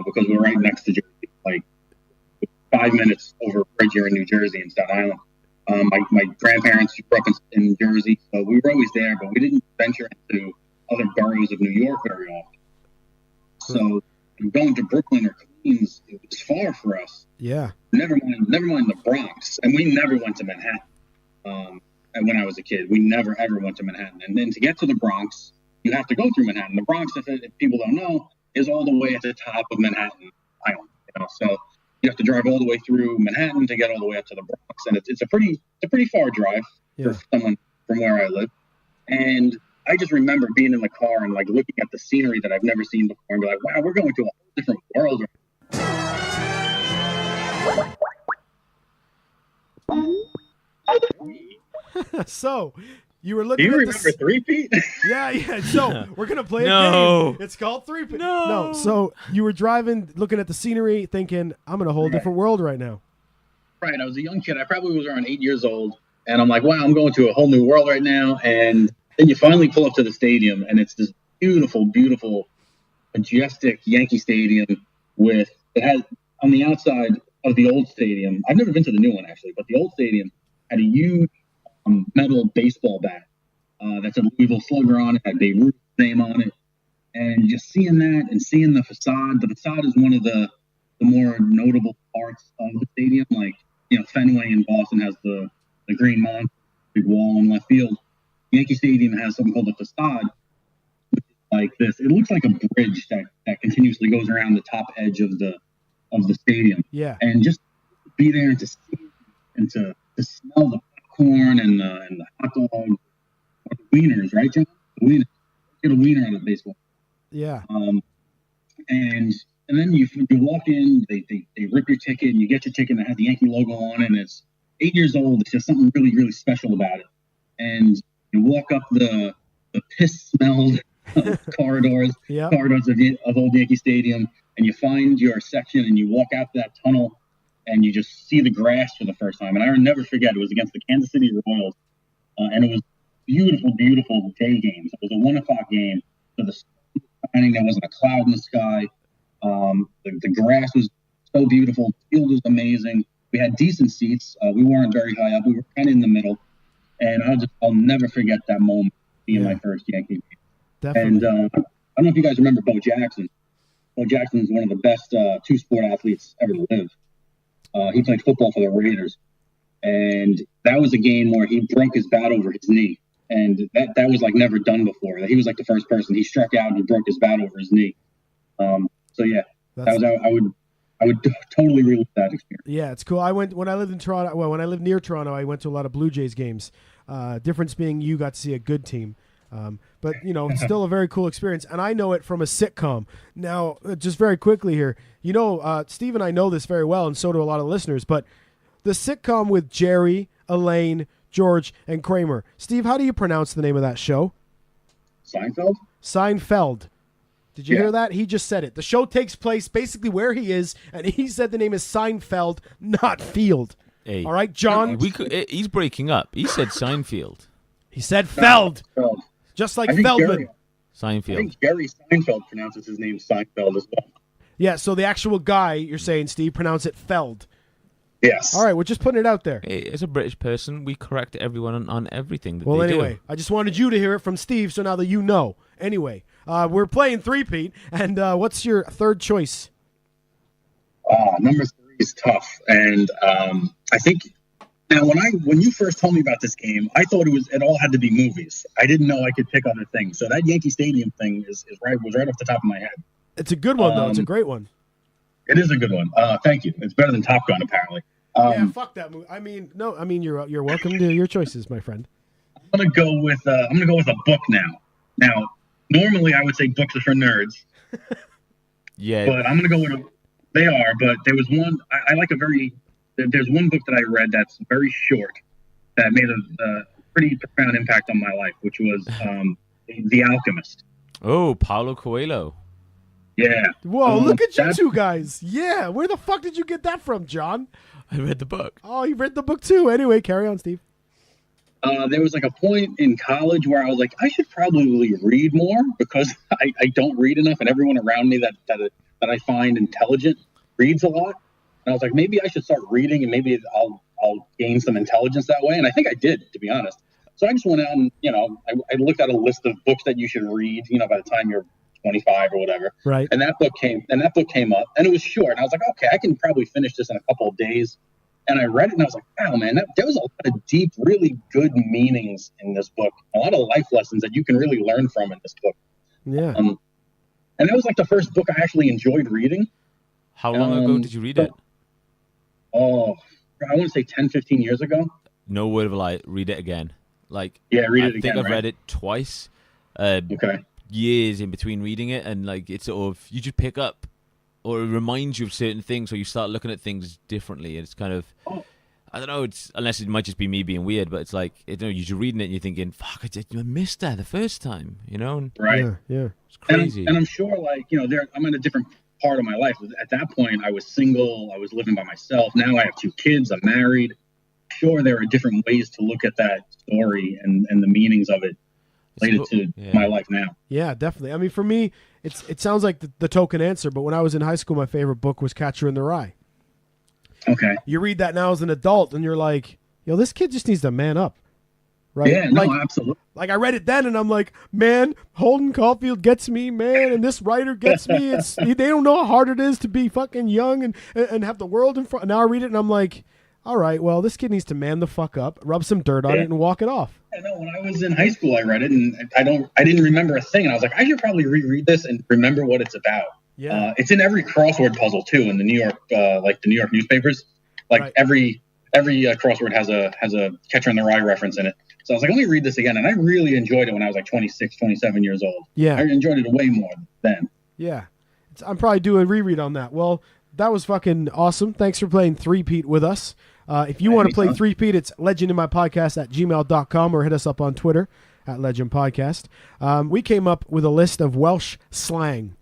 B: because we're right next to Jersey, like 5 minutes over a bridge here in New Jersey in Staten Island. My grandparents grew up in Jersey, so we were always there, but we didn't venture into other boroughs of New York very often. So going to Brooklyn or Queens, it was far for us.
A: Yeah.
B: Never mind the Bronx, and we never went to Manhattan. And when I was a kid, we never ever went to Manhattan. And then to get to the Bronx, you have to go through Manhattan. The Bronx, if people don't know, is all the way at the top of Manhattan Island. So you have to drive all the way through Manhattan to get all the way up to the Bronx, and it's a pretty far drive for someone from where I live. And I just remember being in the car and like looking at the scenery that I've never seen before, and be like, "Wow, we're going to a whole different world."
A: So you were looking.
B: Do you
A: at
B: remember 3-peat?
A: Yeah. So we're gonna play a game. It's called 3-peat. No. So you were driving, looking at the scenery, thinking, "I'm in a whole different world right now."
B: Right. I was a young kid. I probably was around 8 years old, and I'm like, "Wow, I'm going to a whole new world right now." And then you finally pull up to the stadium, and it's this beautiful, beautiful, majestic Yankee Stadium it has on the outside of the old stadium. I've never been to the new one actually, but the old stadium had a huge metal baseball bat that's a Louisville Slugger on it, had Babe Ruth's name on it, and just seeing that and seeing the facade. The facade is one of the more notable parts of the stadium. Like, Fenway in Boston has the green monster, big wall in left field. Yankee Stadium has something called the facade, which is like this. It looks like a bridge that continuously goes around the top edge of the stadium.
A: Yeah.
B: And just to be there and to see and to smell the popcorn and the hot dog, or the wieners, right, John? The wieners. Get a wiener out of baseball.
A: Yeah.
B: And then you walk in, they rip your ticket, and you get your ticket that has the Yankee logo on it, and it's 8 years old. It's just something really, really special about it. And you walk up the piss-smelled corridors of Old Yankee Stadium, and you find your section, and you walk out that tunnel, and you just see the grass for the first time. And I will never forget, it was against the Kansas City Royals, and it was beautiful, beautiful day games. It was a 1 o'clock game, so the sun was shining, there wasn't a cloud in the sky. The grass was so beautiful, the field was amazing. We had decent seats. We weren't very high up. We were kind of in the middle. And I'll never forget that moment being my first Yankee game.
A: Definitely.
B: And I don't know if you guys remember Bo Jackson. Bo Jackson is one of the best two-sport athletes ever to live. He played football for the Raiders. And that was a game where he broke his bat over his knee. And that was like never done before. He was like the first person. He struck out and he broke his bat over his knee. So yeah, I would totally relive that experience.
A: Yeah, it's cool. When I lived in Toronto. Well, when I lived near Toronto, I went to a lot of Blue Jays games. Difference being you got to see a good team. But, it's still a very cool experience. And I know it from a sitcom. Now, just very quickly here, Steve and I know this very well, and so do a lot of listeners, but the sitcom with Jerry, Elaine, George, and Kramer. Steve, how do you pronounce the name of that show?
B: Seinfeld?
A: Seinfeld. Did you hear that? He just said it. The show takes place basically where he is, and he said the name is Seinfeld, not Field.
D: Hey,
A: all right, John?
D: He's breaking up. He said Seinfeld.
A: He said Feld. Just like Feldman.
D: Seinfeld.
B: I think Jerry Seinfeld pronounces his name Seinfeld as well.
A: Yeah, so the actual guy, you're saying, Steve, pronounce it Feld.
B: Yes.
A: All right, we're just putting it out there.
D: Hey, as a British person, we correct everyone on everything that
A: well,
D: they
A: anyway,
D: do.
A: I just wanted you to hear it from Steve, so now that you know. Anyway, we're playing 3-peat, and what's your third choice?
B: Number 3 is tough, and I think now when you first told me about this game, I thought it all had to be movies. I didn't know I could pick other things. So that Yankee Stadium thing was right off the top of my head.
A: It's a good one though. It's a great one.
B: It is a good one. Thank you. It's better than Top Gun, apparently.
A: Yeah, fuck that movie. I mean, you're welcome to your choices, my friend.
B: I'm gonna go with a book now. Now, normally I would say books are for nerds.
D: Yeah.
B: But I'm gonna go with they are. But there was one I like there's one book that I read that's very short that made a pretty profound impact on my life, which was The Alchemist.
D: Oh, Paulo Coelho.
B: Yeah.
A: Whoa, look at you two guys. Yeah. Where the fuck did you get that from, John?
D: I read the book.
A: Oh, you read the book too. Anyway, carry on, Steve.
B: There was like a point in college where I was like, I should probably read more because I don't read enough, and everyone around me that I find intelligent reads a lot. And I was like, maybe I should start reading, and maybe I'll gain some intelligence that way. And I think I did, to be honest. So I just went out and, I looked at a list of books that you should read, by the time you're 25 or whatever.
A: Right.
B: And that book came up, and it was short. And I was like, okay, I can probably finish this in a couple of days. And I read it, and I was like, wow, man, there was a lot of deep, really good meanings in this book. A lot of life lessons that you can really learn from in this book.
A: Yeah.
B: And that was like the first book I actually enjoyed reading.
D: How long ago did you read it?
B: Oh, I want to say 10, 15 years ago.
D: No word of a lie. Read it again.
B: Read it again.
D: I think I've read it twice.
B: Okay.
D: Years in between reading it, and it's sort of, you just pick up, or it reminds you of certain things, or you start looking at things differently. It's kind of, I don't know. It's, unless it might just be me being weird, but it's like, you're reading it and you're thinking, "Fuck, I missed that the first time," And,
B: right?
A: Yeah.
D: It's crazy.
B: And I'm sure, I'm in a different part of my life. At that point, I was single. I was living by myself. Now I have 2 kids. I'm married. Sure, there are different ways to look at that story and the meanings of it related to my life now.
A: Yeah, definitely. I mean, for me, it sounds like the token answer, but when I was in high school, my favorite book was Catcher in the Rye.
B: Okay.
A: You read that now as an adult, and you're like, this kid just needs to man up. Right?
B: Yeah, no, absolutely.
A: Like, I read it then, and I'm like, man, Holden Caulfield gets me, man, and this writer gets me. They don't know how hard it is to be fucking young and have the world in front. Now I read it, and I'm like, all right, well, this kid needs to man the fuck up, rub some dirt on it, and walk it off.
B: I know. When I was in high school, I read it, and I didn't remember a thing. And I was like, I should probably reread this and remember what it's about.
A: Yeah.
B: It's in every crossword puzzle too in the New York, the New York newspapers. Like every crossword has a Catcher in the Rye reference in it. So I was like, let me read this again, and I really enjoyed it when I was like 26, 27 years old.
A: Yeah.
B: I enjoyed it way more then.
A: Yeah. I'm probably doing a reread on that. Well, that was fucking awesome. Thanks for playing Three-Peat with us. If you want to play Three-Peat, it's legendinmypodcast@gmail.com or hit us up on Twitter @legendpodcast. We came up with a list of Welsh slang.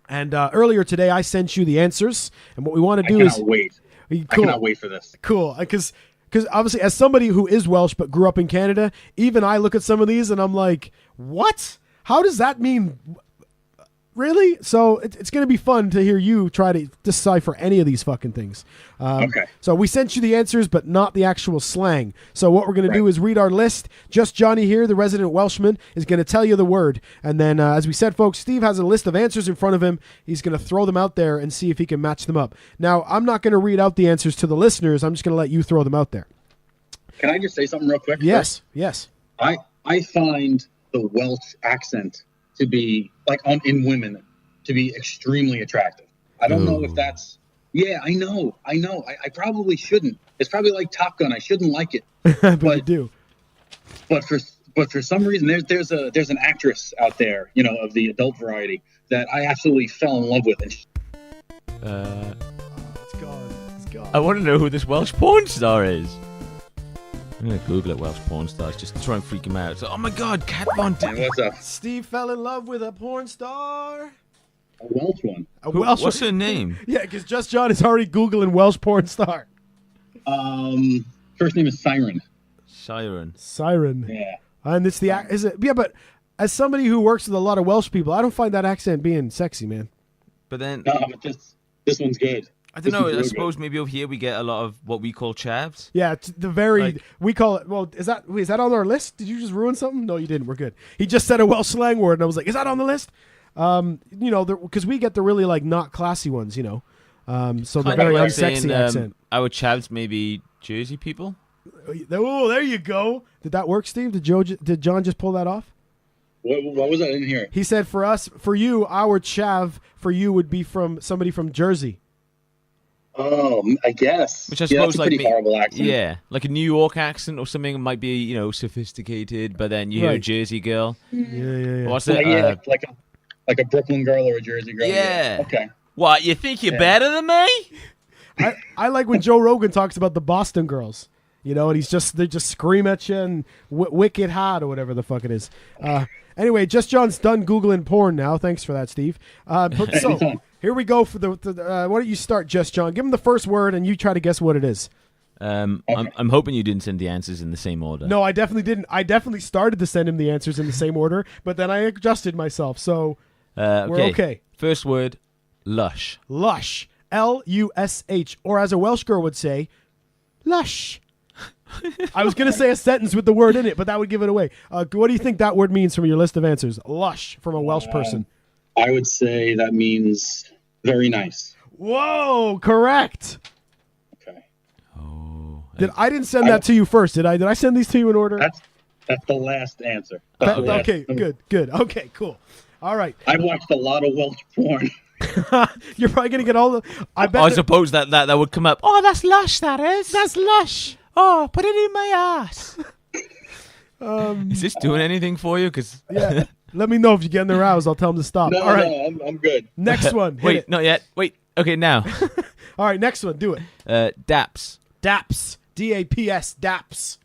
A: And earlier today, I sent you the answers. And what we want to do is...
B: I cannot wait for this.
A: Cool. Because obviously, as somebody who is Welsh but grew up in Canada, even I look at some of these and I'm like, what? How does that mean... Really? So it's going to be fun to hear you try to decipher any of these fucking things.
B: Okay.
A: So we sent you the answers, but not the actual slang. So what we're going to do is read our list. Just Johnny here, the resident Welshman, is going to tell you the word. And then, as we said, folks, Steve has a list of answers in front of him. He's going to throw them out there and see if he can match them up. Now, I'm not going to read out the answers to the listeners. I'm just going to let you throw them out there.
B: Can I just say something real quick?
A: Yes.
B: I find the Welsh accent to be in women to be extremely attractive. I don't know if that's I know. I probably shouldn't. It's probably like Top Gun. I shouldn't like it.
A: but you do.
B: But for some reason there's an actress out there, of the adult variety that I absolutely fell in love with.
A: It's gone.
D: I want to know who this Welsh porn star is. I'm going to Google it, Welsh porn stars, just to try and freak him out. So, oh my God, Kat Von D.
B: What's up?
A: Steve fell in love with a porn star.
B: A Welsh one.
D: What's her name?
A: Yeah, because Just John is already Googling Welsh porn star.
B: First name is Siren.
A: Siren.
B: Yeah.
A: And it's but as somebody who works with a lot of Welsh people, I don't find that accent being sexy, man.
D: But then...
B: No, but this one's good.
D: I don't know. I suppose maybe over here we get a lot of what we call chavs.
A: Yeah, we call it. Well, is that on our list? Did you just ruin something? No, you didn't. We're good. He just said a Welsh slang word, and I was like, is that on the list? Because we get the really not classy ones, so the very unsexy accent.
D: Our chavs maybe Jersey people.
A: Oh, there you go. Did that work, Steve? Did John just pull that off?
B: What was that in here?
A: He said for you, our chav for you would be from somebody from Jersey.
B: Oh, I guess.
D: Which I suppose
B: that's a pretty horrible accent.
D: Yeah, like a New York accent or something might be, sophisticated, but then you hear a Jersey girl.
A: Yeah.
D: What's it?
B: Like a Brooklyn girl or a Jersey girl.
D: Yeah.
B: Okay.
D: What, you think you're better than me?
A: I like when Joe Rogan talks about the Boston girls. And they just scream at you and wicked hot or whatever the fuck it is. Anyway, Just John's done Googling porn now. Thanks for that, Steve. So here we go for the why don't you start, Just John? Give him the first word and you try to guess what it is.
D: I'm hoping you didn't send the answers in the same order.
A: No, I definitely didn't. I definitely started to send him the answers in the same order, but then I adjusted myself. So we're okay.
D: First word, lush.
A: Lush. Lush, or as a Welsh girl would say, lush. I was going to say a sentence with the word in it, but that would give it away. What do you think that word means from your list of answers? Lush from a Welsh person.
B: I would say that means very nice.
A: Whoa, correct.
B: Okay.
D: Oh.
A: I didn't send that to you first, did I? Did I send these to you in order?
B: That's the last answer.
A: Okay, good. Okay, cool. All right.
B: I've watched a lot of Welsh porn.
A: You're probably going to get all the...
D: I suppose that would come up. Oh, that's lush, that is. That's lush. Oh, put it in my ass. Is this doing anything for you? Cause
A: yeah. Let me know if you get in the rouse. I'll tell them to stop.
B: No,
A: all right.
B: no, I'm good.
A: Next one. Hit
D: Wait,
A: it.
D: not yet. Wait. Okay, now.
A: All right, next one. Do it.
D: Daps.
A: Daps. D-A-P-S. Daps.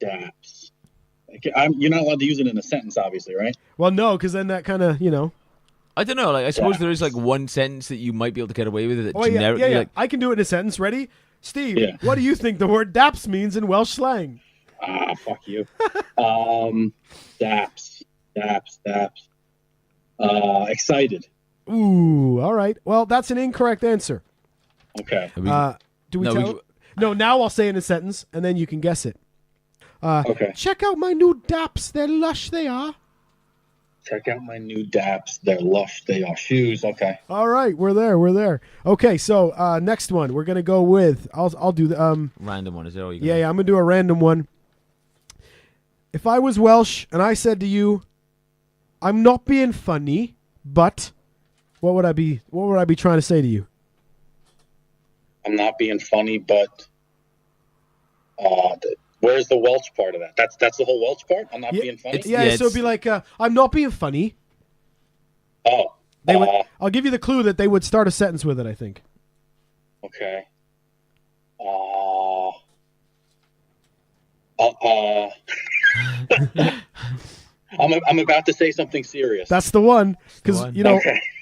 B: Daps. Okay, you're not allowed to use it in a sentence, obviously, right?
A: Well, no, because then that kind of,
D: I don't know. Like, I suppose there is like one sentence that you might be able to get away with it.
A: Oh, yeah.
D: Like,
A: I can do it in a sentence. Ready? Steve, what do you think the word daps means in Welsh slang?
B: Fuck you. Daps. Excited.
A: Ooh, all right. Well, that's an incorrect answer.
B: Okay.
A: Do we tell? No, now I'll say in a sentence, and then you can guess it.
B: Okay.
A: Check out my new daps. They're lush, they are.
B: Check out my new daps. They're lush. They are shoes. Okay.
A: All right, we're there. Okay, so next one we're gonna go with. I'll do the
D: random one. Is that all you?
A: Yeah, I'm gonna do a random one. If I was Welsh and I said to you, "I'm not being funny," but what would I be? What would I be trying to say to you?
B: I'm not being funny, but where's the Welsh part of that? That's the whole Welsh part. I'm not being funny.
A: So it'd be like, "I'm not being funny."
B: Oh.
A: They would. I'll give you the clue that they would start a sentence with it. I think.
B: Okay. I'm about to say something serious.
A: That's the one, because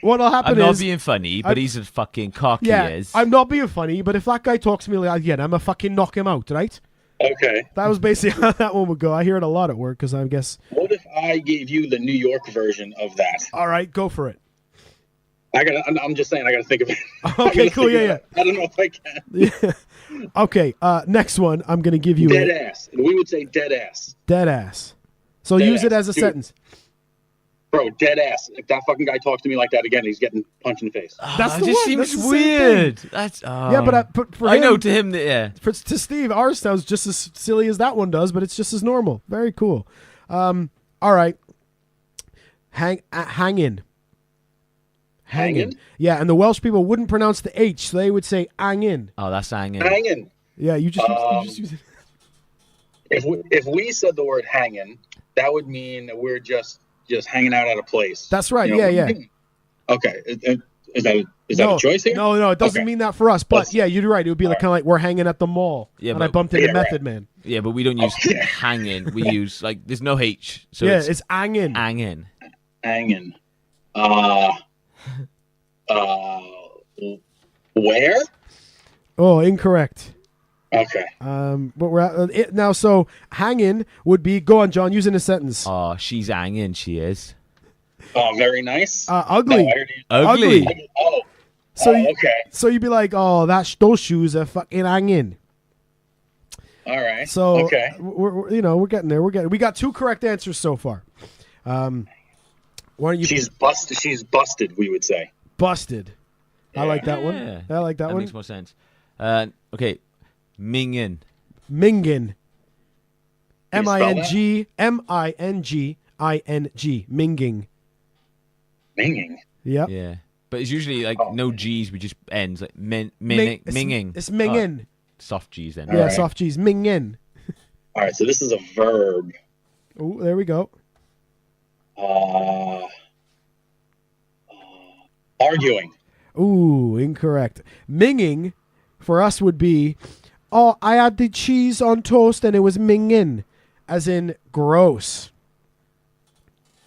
A: what'll happen
D: I'm
A: is
D: not being funny, but he's a fucking cock.
A: Yeah,
D: he is.
A: I'm not being funny, but if that guy talks to me like again, I'm gonna fucking knock him out, right?
B: Okay.
A: That was basically how that one would go. I hear it a lot at work because I guess.
B: What if I gave you the New York version of that?
A: All right, go for it.
B: I'm just saying. I gotta think of it.
A: Okay, cool. Yeah.
B: I don't know if I can.
A: Yeah. Okay. Next one, I'm gonna give you
B: dead ass. We would say dead ass.
A: Dead ass. So
B: Dead
A: use it
B: ass.
A: as a
B: Dude.
A: sentence.
B: Bro, dead ass. If that fucking guy talks to me like that again, he's getting punched in the face.
A: That's
D: it
A: the
D: just
A: one.
D: seems
A: That's the same
D: weird.
A: thing.
D: That's
A: Yeah, but for
D: I
A: him,
D: know to him that
A: to Steve, ours sounds just as silly as that one does, but it's just as normal. Very cool. All right. Hang in.
B: Hangin'?
A: Yeah, and the Welsh people wouldn't pronounce the H, so they would say angin.
D: Oh, that's hanging.
B: Hanging.
A: Yeah, you just use it.
B: If we said the word hanging, that would mean that we're just hanging out at a place.
A: That's right.
B: You know?
A: Yeah.
B: Okay. Is that a choice here?
A: No, it doesn't mean that for us. But yeah, you're right. It would be like kind of like we're hanging at the mall.
D: Yeah,
A: and
D: but-
A: I bumped into
B: Yeah,
A: Method
B: right.
A: Man.
D: Yeah, but we don't use hanging. We use like there's no H. So
A: Yeah,
D: it's
A: it's angin.
D: hanging.
B: Hanging. Where?
A: Oh, incorrect.
B: Okay.
A: But we're at it now. So hanging would be. Go on, John. Use in a sentence.
D: Oh, she's hanging. She is
B: Oh, very nice.
A: Ugly.
B: No, I already-
D: ugly.
B: Oh.
A: So
B: Okay.
A: So you'd be like, oh, those shoes are fucking hanging.
B: All right.
A: So
B: okay.
A: we're getting there. We got 2 correct answers so far. Why don't you?
B: She's busted. She's busted. We would say.
A: Busted. I like that
D: Yeah.
A: one. I like that one.
D: Makes more sense. Okay, mingin.
A: Mingin.
B: Can you spell that?
A: Minging. Minging.
B: Minging.
A: Yep.
D: Yeah, but it's usually like no G's. We just ends like minging.
A: It's mingin.
D: Oh, soft G's then.
A: Yeah,
B: Alright.
A: soft G's. Mingin.
B: All right. So this is a verb.
A: Oh, there we go.
B: Arguing.
A: Ooh, incorrect. Minging for us would be, oh, I had the cheese on toast and it was mingin, as in gross.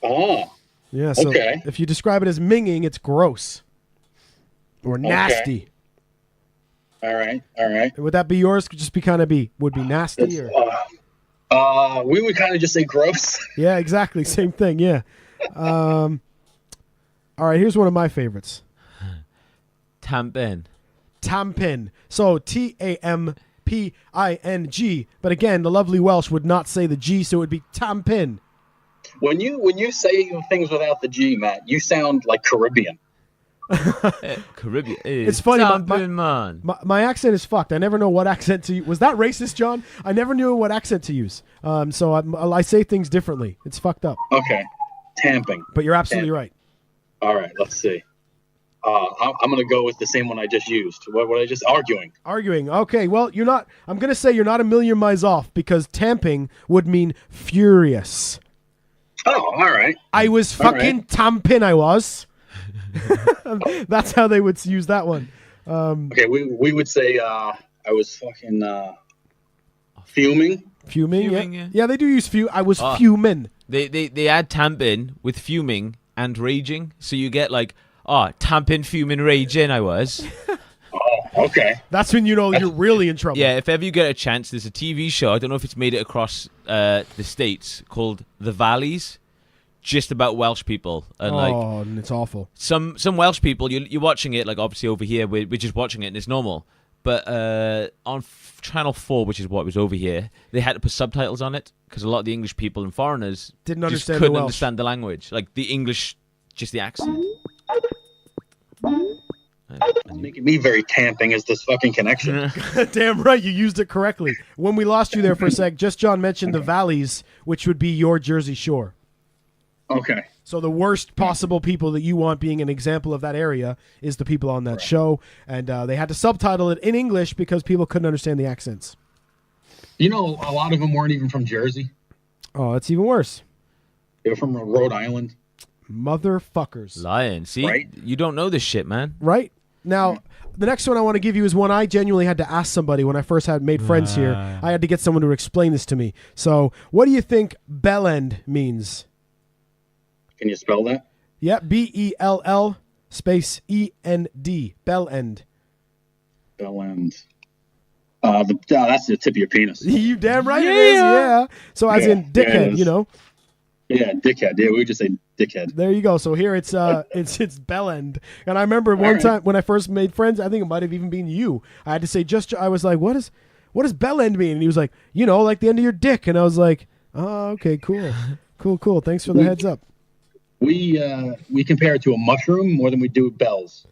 B: Oh.
A: Yeah, so
B: Okay.
A: if you describe it as minging, it's gross or nasty.
B: All right. All right.
A: Would that be yours? Could just be kind of would be nasty or
B: We would kind of just say gross.
A: yeah, exactly, same thing. Yeah. All right, here's one of my favorites.
D: Tampin.
A: Tampin. So Tamping. But again, the lovely Welsh would not say the G, so it would be tampin.
B: When you say things without the G, Matt, you sound like Caribbean.
D: Caribbean.
A: It's funny,
D: Tampin, man.
A: my accent is fucked. I never know what accent to use. Was that racist, John? I never knew what accent to use. So I say things differently. It's fucked up.
B: Okay. Tamping.
A: But you're absolutely right.
B: All right, let's see. I'm going to go with the same one I just used. What I just arguing?
A: Arguing. Okay, well, you're not. I'm going to say you're not a million miles off because tamping would mean furious.
B: Oh, all right.
A: I was fucking tamping, I was. That's how they would use that one.
B: Okay, we would say I was fucking fuming.
A: Fuming, yeah, they do use I was fuming.
D: They add tampin with fuming and raging, so you get like, tampin, fuming, raging. I was.
B: Oh, okay.
A: That's when you know you're really in trouble.
D: Yeah, if ever you get a chance, there's a TV show. I don't know if it's made it across the States called The Valleys, just about Welsh people. And
A: and it's awful.
D: Some Welsh people, you're watching it, like obviously over here, we're just watching it and it's normal. But on Channel 4, which is what was over here, they had to put subtitles on it because a lot of the English people and foreigners
A: couldn't
D: understand the language. Like the English, just the accent.
B: It's making me very tamping as this fucking connection.
A: Damn right, you used it correctly. When we lost you there for a sec, Just John mentioned the valleys, which would be your Jersey Shore.
B: Okay.
A: So the worst possible people that you want being an example of that area is the people on that show. And they had to subtitle it in English because people couldn't understand the accents.
B: You know, a lot of them weren't even from Jersey.
A: Oh, that's even worse.
B: They were from Rhode Island.
A: Motherfuckers.
D: Lying. See?
B: Right?
D: You don't know this shit, man.
A: Right? Now, the next one I want to give you is one I genuinely had to ask somebody when I first had made friends here. I had to get someone to explain this to me. So, what do you think bellend means?
B: Can you spell that?
A: Yeah, B-E-L-L space E-N-D. Bellend.
B: Bellend. That's the tip of your penis.
A: You damn right it is, yeah. So as in dickhead, you know.
B: Yeah, dickhead. Yeah, we would just say dickhead.
A: There you go. So here it's bellend. And I remember one time when I first made friends, I think it might have even been you. I had to say I was like, what does bellend mean? And he was like, like the end of your dick. And I was like, oh, okay, cool. Cool. Thanks for the heads up.
B: We compare it to a mushroom more than we do bells.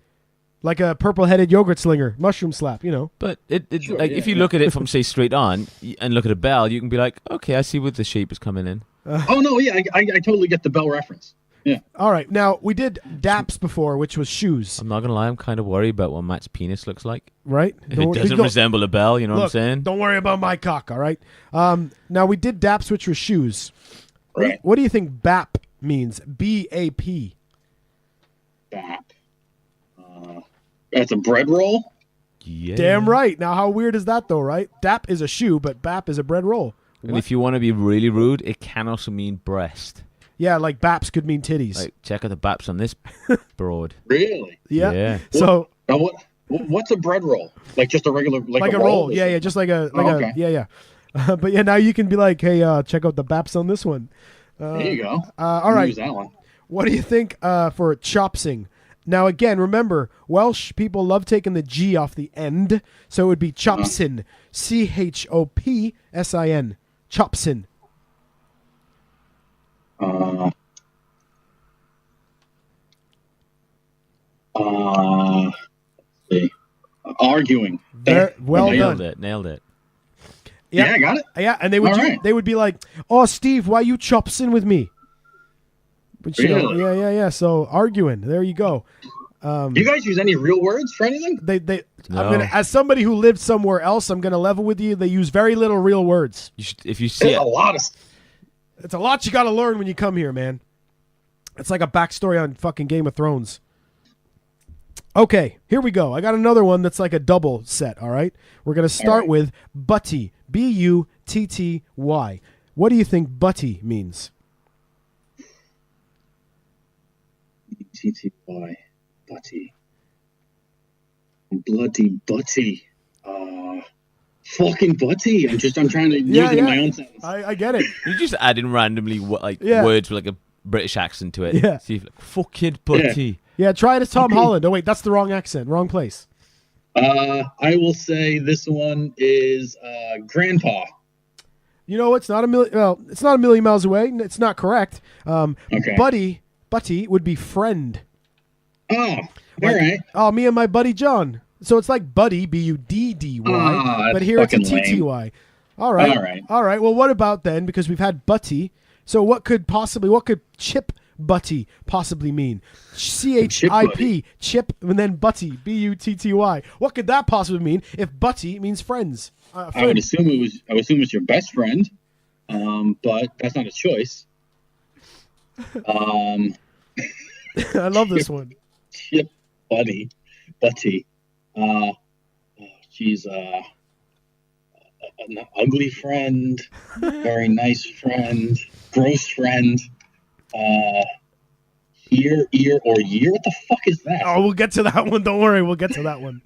A: Like a purple-headed yogurt slinger, mushroom slap,
D: But if you look at it from, say, straight on and look at a bell, you can be like, okay, I see where the shape is coming in.
B: Oh, no, yeah, I totally get the bell reference. Yeah.
A: All right. Now, we did daps before, which was shoes.
D: I'm not going to lie, I'm kind of worried about what Matt's penis looks like.
A: Right?
D: If it doesn't resemble a bell, you know what I'm saying?
A: Don't worry about my cock, all right? Now, we did daps, which was shoes.
B: Right.
A: What do you think BAP means? B-A-P.
B: BAP. That's a bread roll?
D: Yeah.
A: Damn right. Now, how weird is that, though, right? DAP is a shoe, but BAP is a bread roll.
D: And if you want to be really rude, it can also mean breast.
A: Yeah, like BAPs could mean titties.
D: Like, check out the BAPs on this broad.
B: Really?
A: Yeah. So,
B: now what's a bread roll? Like just a regular
A: like a roll? Yeah, just like a
B: okay.
A: Yeah. But yeah, now you can be like, hey, check out the BAPs on this one.
B: There you go.
A: All right.
B: Use that one.
A: What do you think for chopsing? Now, again, remember, Welsh people love taking the G off the end, so it would be chopsin. C-H-O-P-S-I-N. Chopsin.
B: Let's see. Arguing.
A: Well done.
D: Nailed it.
B: Yeah, I got it.
A: Yeah, and they would be like, "Oh, Steve, why you chopsin with me?" But,
B: really?
A: Yeah. So arguing. There you go.
B: Do you guys use any real words for anything?
D: No.
A: As somebody who lived somewhere else, I'm gonna level with you. They use very little real words.
D: If you see
B: a lot of.
A: It's a lot you got to learn when you come here, man. It's like a backstory on fucking Game of Thrones. Okay, here we go. I got another one that's like a double set, all right? We're going to start with butty. B-U-T-T-Y. What do you think butty means?
B: T-T-Y. Butty. Bloody butty. Fucking butty. I'm trying to use it in my own sentence.
A: I get it.
D: You just add in randomly words with like a British accent to it.
A: Yeah.
D: See if fucking butty.
A: Yeah, try it as Tom Holland. Oh, wait, that's the wrong accent. Wrong place.
B: I will say this one is grandpa.
A: You know, it's not a million. Well, it's not a million miles away. It's not correct.
B: Okay.
A: Buddy would be friend.
B: Oh, all right.
A: Oh, me and my buddy John. So it's like buddy, Buddy, but here it's a TTY. All right. All right. Well, what about then? Because we've had butty. So what could chip butty possibly mean? CHIP, chip, and then butty, BUTTY. What could that possibly mean if butty means friends?
B: I would assume it's your best friend, but that's not a choice.
A: I love this one.
B: Chip, butty. She's an ugly friend, very nice friend, gross friend. Ear or year? What the fuck is that?
A: Oh, we'll get to that one. Don't worry, we'll get to that one.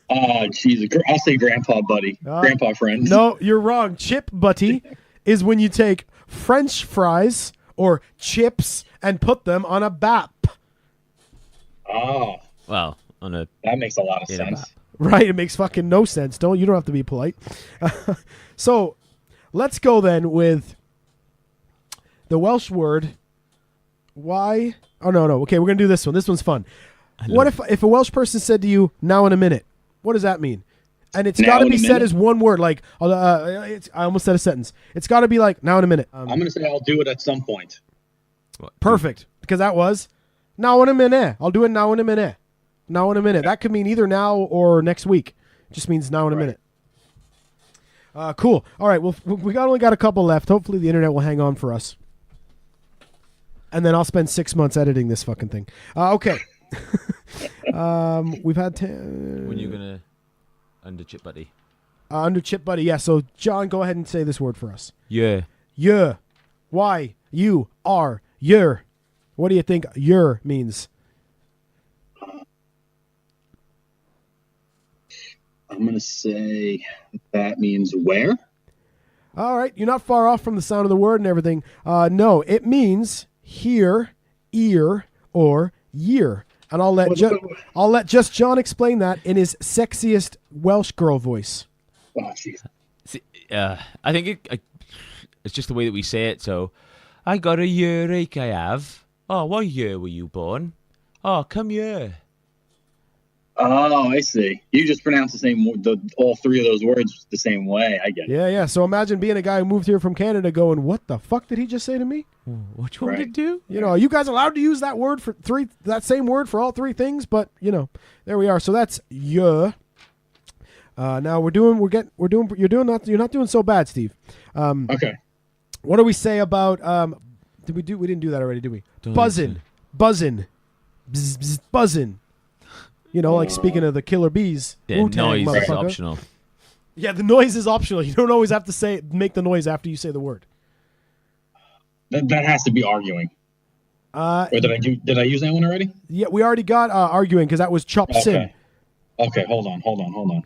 B: I'll say grandpa buddy, grandpa friend.
A: No, you're wrong. Chip butty is when you take French fries or chips and put them on a bap.
B: Oh,
D: Well,
B: that makes a lot of sense.
A: Right, it makes fucking no sense. You don't have to be polite. So, let's go then with the Welsh word. Why? Oh no. Okay, we're gonna do this one. This one's fun. What if a Welsh person said to you, "Now in a minute"? What does that mean? And it's got to be said as one word. Like I almost said a sentence. It's got to be like "now in a minute."
B: I'm gonna say I'll do it at some point.
A: Perfect, because that was "now in a minute." I'll do it now in a minute. Now in a minute. That could mean either now or next week. It just means now in a minute. Cool. All right. Well, we only got a couple left. Hopefully, the internet will hang on for us. And then I'll spend 6 months editing this fucking thing. Okay. We've had 10.
D: When you're gonna under chip buddy?
A: Under chip buddy. Yeah. So John, go ahead and say this word for us.
D: Yeah.
A: Yeah. Y U R. Yer. What do you think yer means?
B: I'm gonna say that means where.
A: All right. You're not far off from the sound of the word and everything. No, it means here, ear, or year. And I'll let Just John explain that in his sexiest Welsh girl voice.
B: Oh, jeez.
D: I think it's just the way that we say it. So, I got a earache, I have. Oh, what year were you born? Oh, come here.
B: Oh, I see. You just pronounce all three of those words the same way. I get it.
A: Yeah. So imagine being a guy who moved here from Canada going, what the fuck did he just say to me?
D: What you want me to do?
A: You know, are you guys allowed to use that word that same word for all three things? But, you know, there we are. So that's yeah. Now you're not doing so bad, Steve.
B: Okay.
A: What do we say about, we didn't do that already, did we? Buzzing. Bzz, bzz, buzzing. You know, like speaking of the killer bees.
D: Yeah, noise is optional.
A: Yeah, the noise is optional. You don't always have to make the noise after you say the word.
B: That has to be arguing. Or did I use that one already?
A: Yeah, we already got arguing because that was chop sin.
B: Okay, hold on.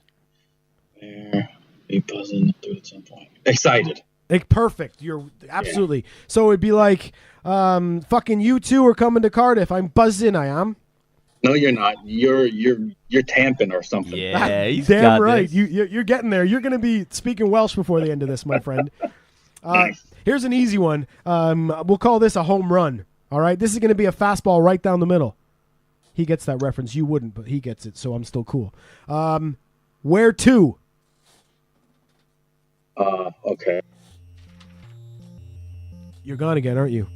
B: There, be buzzing, do it at some point. Excited.
A: Perfect. You're absolutely. Yeah. So it'd be like, fucking you two are coming to Cardiff. I'm buzzing. I am.
B: No, you're not. You're tamping or something.
D: Yeah, he's
A: damn
D: got
A: right.
D: This.
A: You're getting there. You're going to be speaking Welsh before the end of this, my friend. Here's an easy one. We'll call this a home run. All right, this is going to be a fastball right down the middle. He gets that reference. You wouldn't, but he gets it, so I'm still cool. Where to?
B: Okay.
A: You're gone again, aren't you?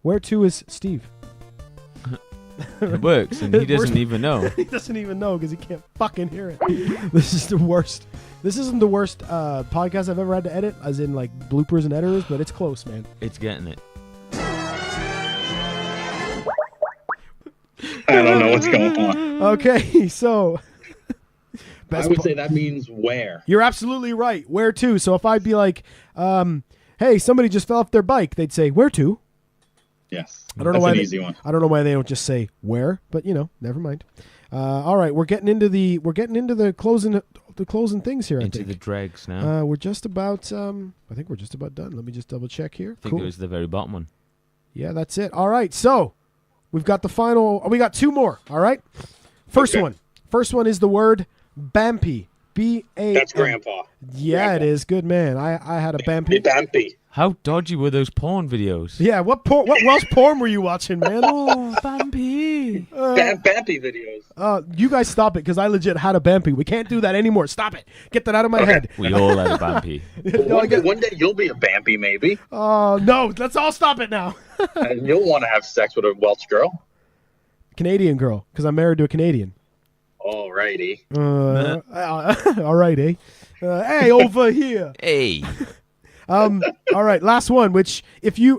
A: Where to is Steve?
D: It works, and he doesn't even know.
A: He doesn't even know because he can't fucking hear it. This is the worst. This isn't the worst podcast I've ever had to edit, as in like bloopers and editors, but it's close, man.
D: It's getting it.
B: I don't know what's going on.
A: Okay, so
B: I would say that means where.
A: You're absolutely right. Where to? So if I'd be like, hey, somebody just fell off their bike, they'd say, where to?
B: Yes.
A: I don't know why
B: easy one.
A: I don't know why they don't just say where, but you know, never mind. All right, we're getting into the closing things here.
D: Into the dregs now.
A: We're just about. I think we're just about done. Let me just double check here.
D: I think it was the very bottom one.
A: Yeah, that's it. All right, so We've got the final. We got two more. All right. First one. First one is the word Bampy. B-A.
B: That's Grandpa.
A: Yeah,
B: Grandpa.
A: it is. Good man. I had a Bampy.
B: Bampy.
D: How dodgy were those porn videos?
A: Yeah. What Welsh porn were you watching, man?
D: Oh, Bampy.
B: Bampy videos.
A: You guys stop it because I legit had a Bampy. We can't do that anymore. Stop it. Get that out of my head.
D: We all had a Bampy.
B: One day you'll be a Bampy, maybe.
A: No. Let's all stop it now.
B: And you'll want to have sex with a Welsh girl.
A: Canadian girl, because I'm married to a Canadian.
B: Alrighty.
A: All right, eh? Hey, over here.
D: Hey.
A: All right, last one, which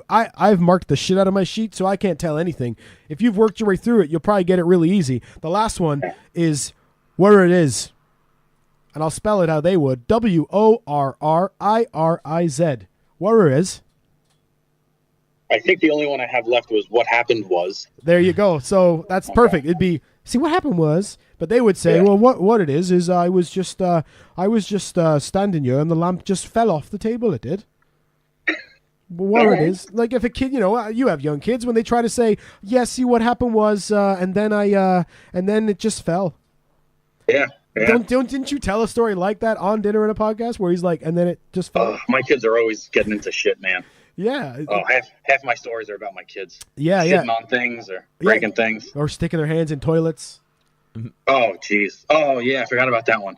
A: I've marked the shit out of my sheet, so I can't tell anything. If you've worked your way through it, you'll probably get it really easy. The last one is where it is. And I'll spell it how they would. Worriz. Where it is.
B: I think the only one I have left was what happened was.
A: There you go. So that's perfect. It'd be, see, what happened was, but they would say, well, what it is I was just standing here and the lamp just fell off the table. It did. What it is, like if a kid, you have young kids, when they try to say, yeah, see, what happened was, and then it just fell.
B: Yeah.
A: Didn't you tell a story like that on Dinner in a Podcast where he's like, and then it just fell?
B: My kids are always getting into shit, man.
A: Yeah.
B: Oh, half my stories are about my kids.
A: Yeah,
B: Shitting on things or breaking things.
A: Or sticking their hands in toilets.
B: Oh, jeez. Oh, yeah, I forgot about that one.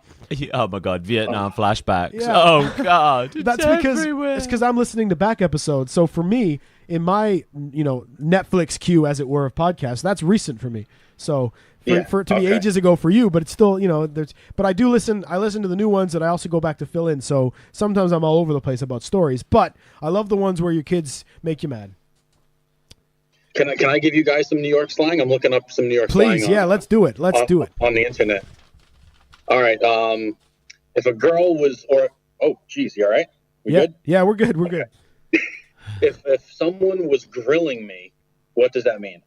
D: Oh my God, Vietnam flashbacks.
A: Yeah.
D: Oh God,
A: That's because I'm listening to back episodes. So for me, in my Netflix queue, as it were, of podcasts, that's recent for me. So for it to be ages ago for you, but it's still But I do listen. I listen to the new ones, and I also go back to fill in. So sometimes I'm all over the place about stories, but I love the ones where your kids make you mad.
B: Can I give you guys some New York slang? I'm looking up some New York slang.
A: Please, let's do it. Let's do it
B: on the internet. All right. If a girl was, geez, you all right? Good?
A: Yeah, we're good. We're good.
B: If someone was grilling me, what does that mean?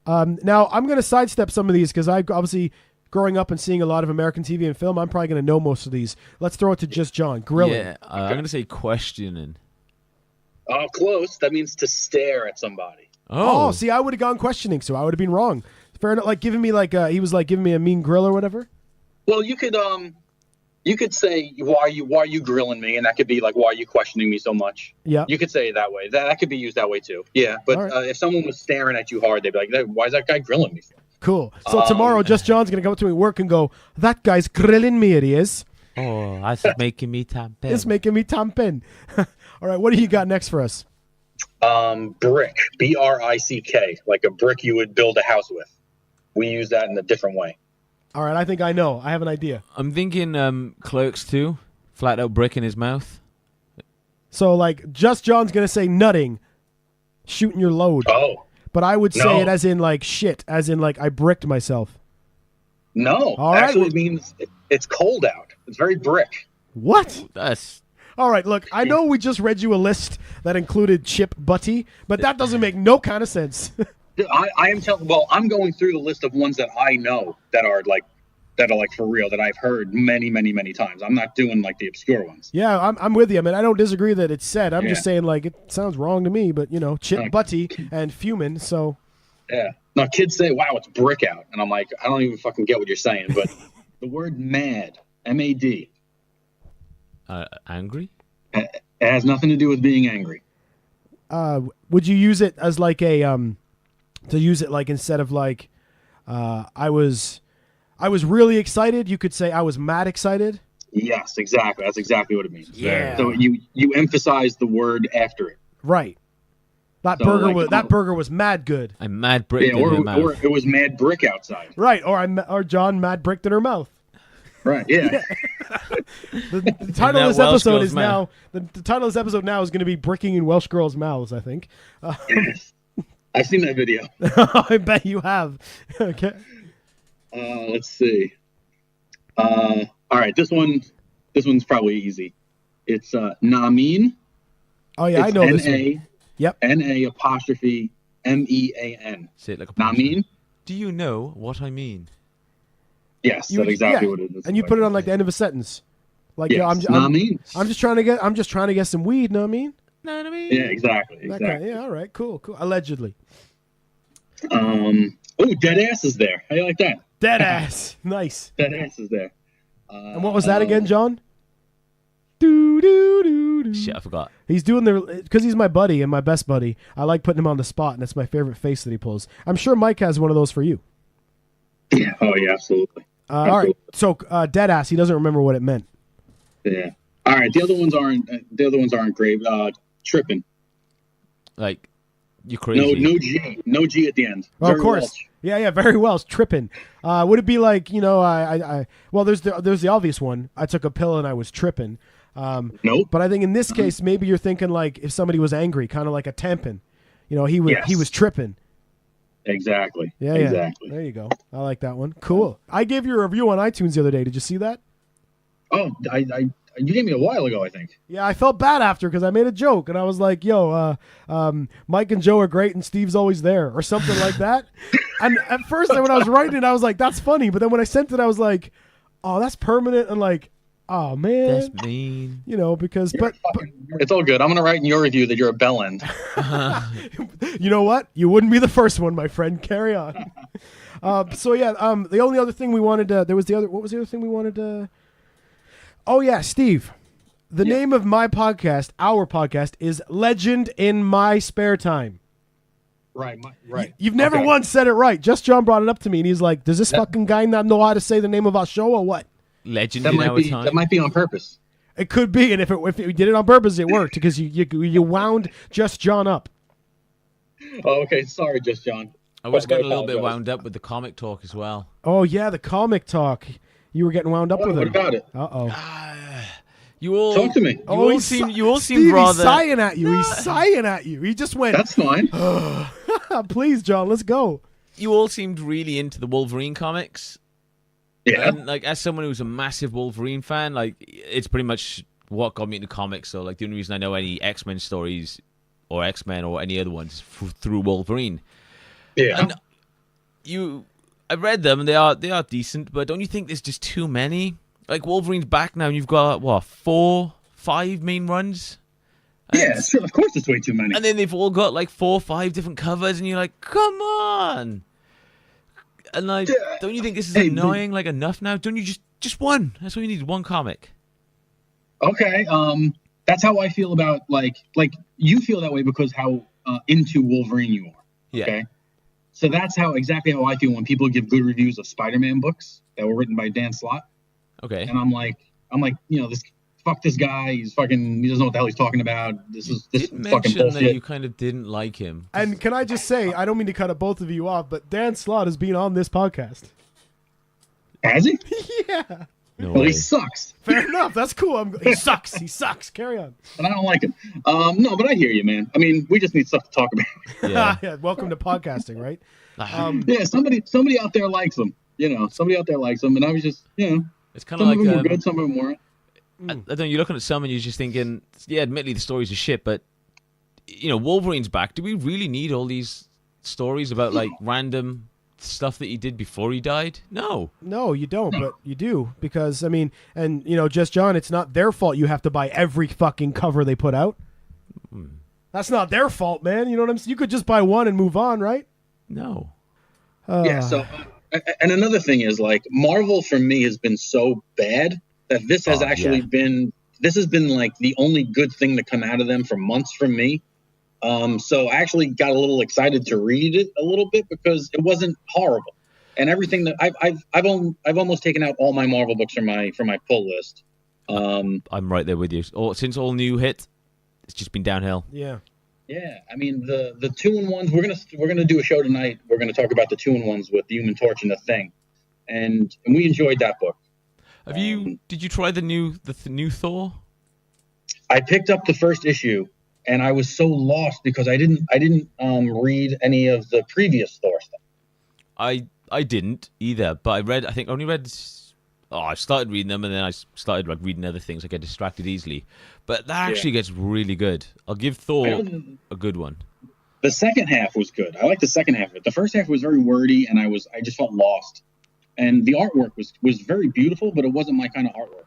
A: Now I'm going to sidestep some of these because I obviously growing up and seeing a lot of American TV and film, I'm probably going to know most of these. Let's throw it to Just John. Grilling.
D: Yeah, I'm going to say questioning.
B: Oh, close. That means to stare at somebody.
A: Oh, see, I would have gone questioning, so I would have been wrong. Fair enough. Like giving me he was like giving me a mean grill or whatever.
B: Well, you could say why are you grilling me, and that could be like why are you questioning me so much.
A: Yeah,
B: you could say it that way. That could be used that way too. Yeah, but right. If someone was staring at you hard, they'd be like, why is that guy grilling me?
A: Cool. So tomorrow, Just John's gonna come up to me at work and go, that guy's grilling me. It is.
D: Oh, that's making me tampin'.
A: It's making me tampin'. All right, what do you got next for us?
B: Brick, B-R-I-C-K, like a brick you would build a house with. We use that in a different way.
A: All right, I think I know. I have an idea.
D: I'm thinking Clerks 2, flat out brick in his mouth.
A: So like Just John's going to say nutting, shooting your load.
B: Oh.
A: But I would say it as in like shit, as in like I bricked myself.
B: No.
A: All right.
B: Actually, it means it's cold out. It's very brick.
A: What?
D: That's...
A: All right, look, I know we just read you a list that included Chip Butty, but that doesn't make no kind of sense.
B: I'm going through the list of ones that I know that are like for real, that I've heard many, many, many times. I'm not doing like the obscure ones.
A: Yeah, I'm with you. I mean, I don't disagree that it's said. I'm just saying like it sounds wrong to me, but Chip Butty and Fumin, so.
B: Yeah. No, kids say, wow, it's brick out. And I'm like, I don't even fucking get what you're saying, but the word mad, M-A-D.
D: Angry?
B: It has nothing to do with being angry.
A: Would you use it as like a to use it like instead of like I was really excited, you could say I was mad excited?
B: Yes, exactly. That's exactly what it means.
A: Yeah.
B: So you emphasize the word after it.
A: Right. That burger was mad good.
D: I'm mad bricked in her mouth.
B: Or it was mad brick outside.
A: Right. Or John mad bricked in her mouth.
B: Right. Yeah.
A: The title of this episode is now the title of this episode now is going to be bricking in Welsh girls' mouths, I think.
B: Yes. I've seen that video.
A: I bet you have. Okay.
B: Let's see. All right, this one's probably easy. It's Namin.
A: Oh yeah, I know this one. Yep.
B: N-A''MEAN.
D: Say it like a
B: Namin.
D: Do you know what I mean?
B: Yes, that's exactly what it is.
A: And you put it on like the end of a sentence. Like
B: yes.
A: I'm just trying to get some weed, know what I mean?
B: Know what I mean? Yeah, exactly.
A: Yeah, all right, cool. Allegedly.
B: Dead Ass is there. How you like that?
A: Dead ass. Nice.
B: Dead Ass is there.
A: And what was that again, John? Do do do do.
D: Shit, I forgot.
A: He's doing because he's my buddy and my best buddy. I like putting him on the spot, and that's my favorite face that he pulls. I'm sure Mike has one of those for you.
B: Yeah. Oh yeah, absolutely.
A: All right. So dead ass. He doesn't remember what it meant.
B: Yeah. All right. The other ones aren't great. Tripping.
D: Like, you're crazy.
B: No G at the end.
A: Oh, of course.
B: Welsh.
A: Yeah, very well. It's tripping. Would it be like, well, there's the obvious one. I took a pill and I was tripping.
B: Nope.
A: But I think in this case, maybe you're thinking like if somebody was angry, kind of like a tampon. He was tripping.
B: Exactly.
A: Yeah,
B: exactly.
A: There you go. I like that one. Cool. I gave you a review on iTunes the other day. Did you see that?
B: Oh, you gave me a while ago, I think.
A: Yeah, I felt bad after because I made a joke and I was like, "Yo, Mike and Joe are great and Steve's always there," or something like that. And at first, when I was writing it, I was like, "That's funny," but then when I sent it, I was like, "Oh, that's permanent," and like, "Oh man,
D: that's mean."
A: Because but
B: it's all good. I'm gonna write in your review that you're a bellend.
A: You know what? You wouldn't be the first one, my friend. Carry on. The only other thing we wanted to what was the other thing we wanted to? Oh yeah, Steve. The name of my podcast, our podcast, is Legend in My Spare Time.
B: Right. Right.
A: You've never once said it right. Just John brought it up to me, and he's like, "Does this fucking guy not know how to say the name of our show or what?"
D: Legend
B: that
D: in
B: might
D: our
B: be
D: time.
B: that might be on purpose.
A: It could be, and if we did it on purpose, it worked because you wound Just John up.
B: Oh, okay. Sorry, Just John.
D: I was getting a little bit wound up with the comic talk as well.
A: Oh yeah, the comic talk. You were getting wound up with it.
B: What about it?
A: You
D: all
B: talk to me.
D: You all seem
A: Steve,
D: rather.
A: He's sighing at you. He's sighing at you. He just went.
B: That's fine.
A: Please, John, let's go.
D: You all seemed really into the Wolverine comics.
B: Yeah.
D: And like, as someone who's a massive Wolverine fan, like, it's pretty much what got me into comics. So like, the only reason I know any X-Men stories or X-Men or any other ones is through Wolverine.
B: Yeah.
D: And I read them and they are decent, but don't you think there's just too many? Like, Wolverine's back now and you've got, 4, 5 main runs?
B: Yeah, sure, of course it's way too many.
D: And then they've all got like 4 or 5 different covers and you're like, come on! And like, don't you think this is annoying? Like, enough now? Don't you just one? That's all you need, one comic.
B: Okay, that's how I feel about, like you feel that way because how into Wolverine you are.
D: Yeah.
B: Okay? So that's exactly how I feel when people give good reviews of Spider-Man books that were written by Dan Slott.
D: Okay.
B: And I'm like, fuck this guy. He doesn't know what the hell he's talking about. This is fucking bullshit.
D: That you kind of didn't like him.
A: And can I just say, I don't mean to cut both of you off, but Dan Slott has been on this podcast.
B: Has he?
A: Yeah.
D: No
B: well,
D: way.
B: he sucks.
A: Fair enough. That's cool. He sucks. He sucks. Carry on.
B: And I don't like him. No, but I hear you, man. I mean, we just need stuff to talk about.
D: Yeah.
A: Yeah. Welcome to podcasting, right?
B: Yeah, somebody out there likes him. Somebody out there likes him, and I was just,
D: it's kind of like
B: some of them were good, some of them weren't.
D: I don't know, you're looking at some and you're just thinking, yeah, admittedly the stories are shit, but Wolverine's back. Do we really need all these stories about like random stuff that he did before he died? No,
A: you don't, but you do because Just John, it's not their fault you have to buy every fucking cover they put out. That's not their fault, man. You know what I'm saying? You could just buy one and move on, right?
D: No.
B: Yeah. So, and another thing is like Marvel for me has been so bad that this has been like the only good thing to come out of them for months from me. So I actually got a little excited to read it a little bit because it wasn't horrible, and everything that I've almost taken out all my Marvel books from my pull list.
D: I'm right there with you. Since All New hit, it's just been downhill.
A: Yeah.
B: Yeah, I mean the 2-in-1s. We're gonna do a show tonight. We're gonna talk about the 2-in-1s with the Human Torch and the Thing, and we enjoyed that book.
D: Did you try the new Thor?
B: I picked up the first issue, and I was so lost because I didn't read any of the previous Thor stuff.
D: I didn't either, but I started reading them, and then I started like reading other things. I get distracted easily, but that actually gets really good. I'll give Thor a good one.
B: The second half was good. I liked the second half of it. The first half was very wordy, and I just felt lost. And the artwork was very beautiful, but it wasn't my kind of artwork.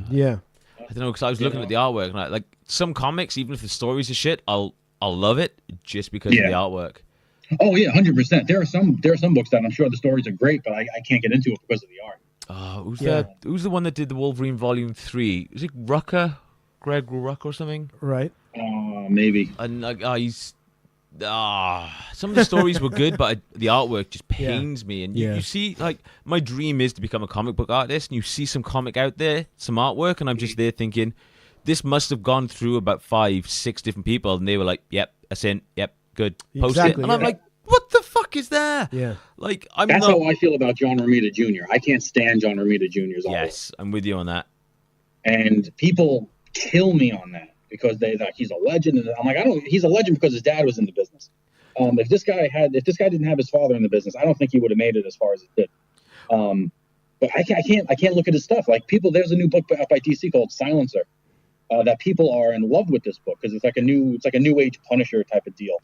A: Yeah.
D: I don't know, because I was looking at the artwork, and like some comics, even if the stories are shit, I'll love it just because of the artwork.
B: Oh yeah, 100%. There are some books that I'm sure the stories are great, but I can't get into it because of the art.
D: Who's the one that did the Wolverine Volume 3? Is it Rucker? Greg Rucker or something?
A: Right.
B: Maybe.
D: And some of the stories were good, but the artwork just pains me. And you see, like, my dream is to become a comic book artist, and you see some comic out there, some artwork, and I'm just there thinking, this must have gone through about 5-6 different people, and they were like, yep, that's in, yep, good, post it. And I'm like, what the fuck is that?
A: Yeah.
D: Like,
B: That's how I feel about John Romita Jr. I can't stand John Romita Jr.'s artwork.
D: Yes, I'm with you on that.
B: And people kill me on that because they like he's a legend. And I'm like, he's a legend because his dad was in the business. If this guy didn't have his father in the business, I don't think he would have made it as far as it did. But I can't look at his stuff. Like there's a new book out by DC called Silencer. That people are in love with this book because it's like a new age Punisher type of deal.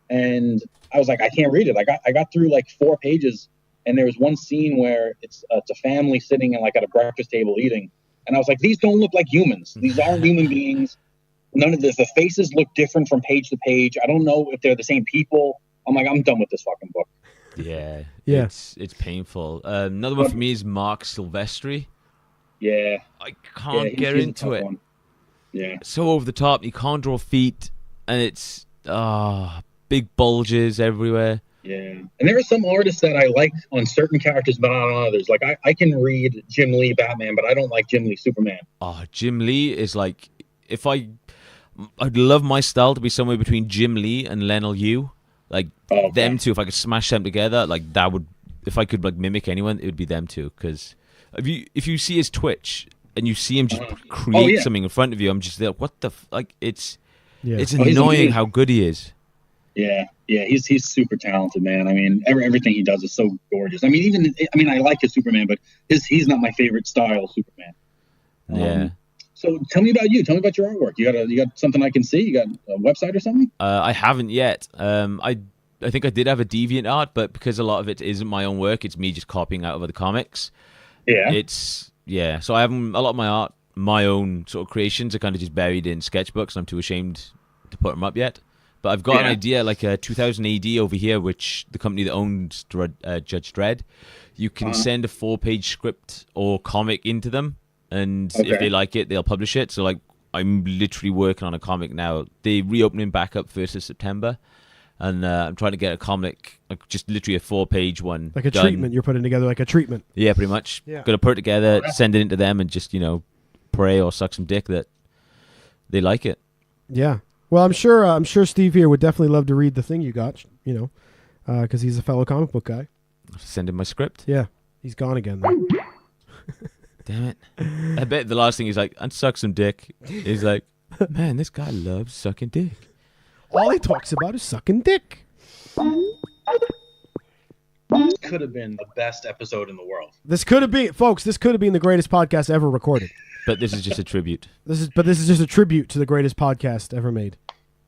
B: And I was like, I can't read it. I got through like 4 pages, and there was one scene where it's a family sitting at a breakfast table eating, and I was like, these don't look like humans. These aren't human beings. None of this. The faces look different from page to page. I don't know if they're the same people. I'm like, I'm done with this fucking book.
D: Yeah. It's painful. Another one for me is Mark Silvestri.
B: Yeah.
D: I can't get into it.
B: One. Yeah.
D: So over the top. You can't draw feet, and it's big bulges everywhere.
B: Yeah. And there are some artists that I like on certain characters, but not on others. Like I can read Jim Lee Batman, but I don't like Jim Lee Superman.
D: Jim Lee is like, I'd love my style to be somewhere between Jim Lee and Lionel Yu. Like them two, if I could smash them together, like that would, if I could like mimic anyone, it would be them two. Because if you see his Twitch and you see him just create something in front of you, I'm just there, what the it's annoying how good he is.
B: Yeah, he's super talented, man. I mean, everything he does is so gorgeous. I mean, I like his Superman, but he's not my favorite style of Superman.
D: Yeah.
B: So tell me about you. Tell me about your artwork. You got something I can see? You got a website or something?
D: I haven't yet. I think I did have a DeviantArt, but because a lot of it isn't my own work, it's me just copying out of other comics.
B: Yeah.
D: So I haven't, a lot of my art, my own sort of creations are kind of just buried in sketchbooks, and I'm too ashamed to put them up yet. But I've got an idea, like a 2000 AD over here, which the company that owns Judge Dredd, you can send a 4-page script or comic into them, and if they like it, they'll publish it. So like, I'm literally working on a comic now. They're reopening back up 1st of September, and I'm trying to get a comic, like just literally a 4-page one.
A: Like a treatment, you're putting together like a treatment.
D: Yeah, pretty much.
A: Yeah.
D: Got to put it together, send it into them, and just, pray or suck some dick that they like it.
A: Yeah. Well, I'm sure Steve here would definitely love to read the thing you got, because he's a fellow comic book guy.
D: Send him my script.
A: Yeah, he's gone again though.
D: Damn it! I bet the last thing he's like, and suck some dick. He's like, man, this guy loves sucking dick.
A: All he talks about is sucking dick.
B: This could have been the best episode in the world.
A: This could have been the greatest podcast ever recorded.
D: But this is just a tribute.
A: This is just a tribute to the greatest podcast ever made.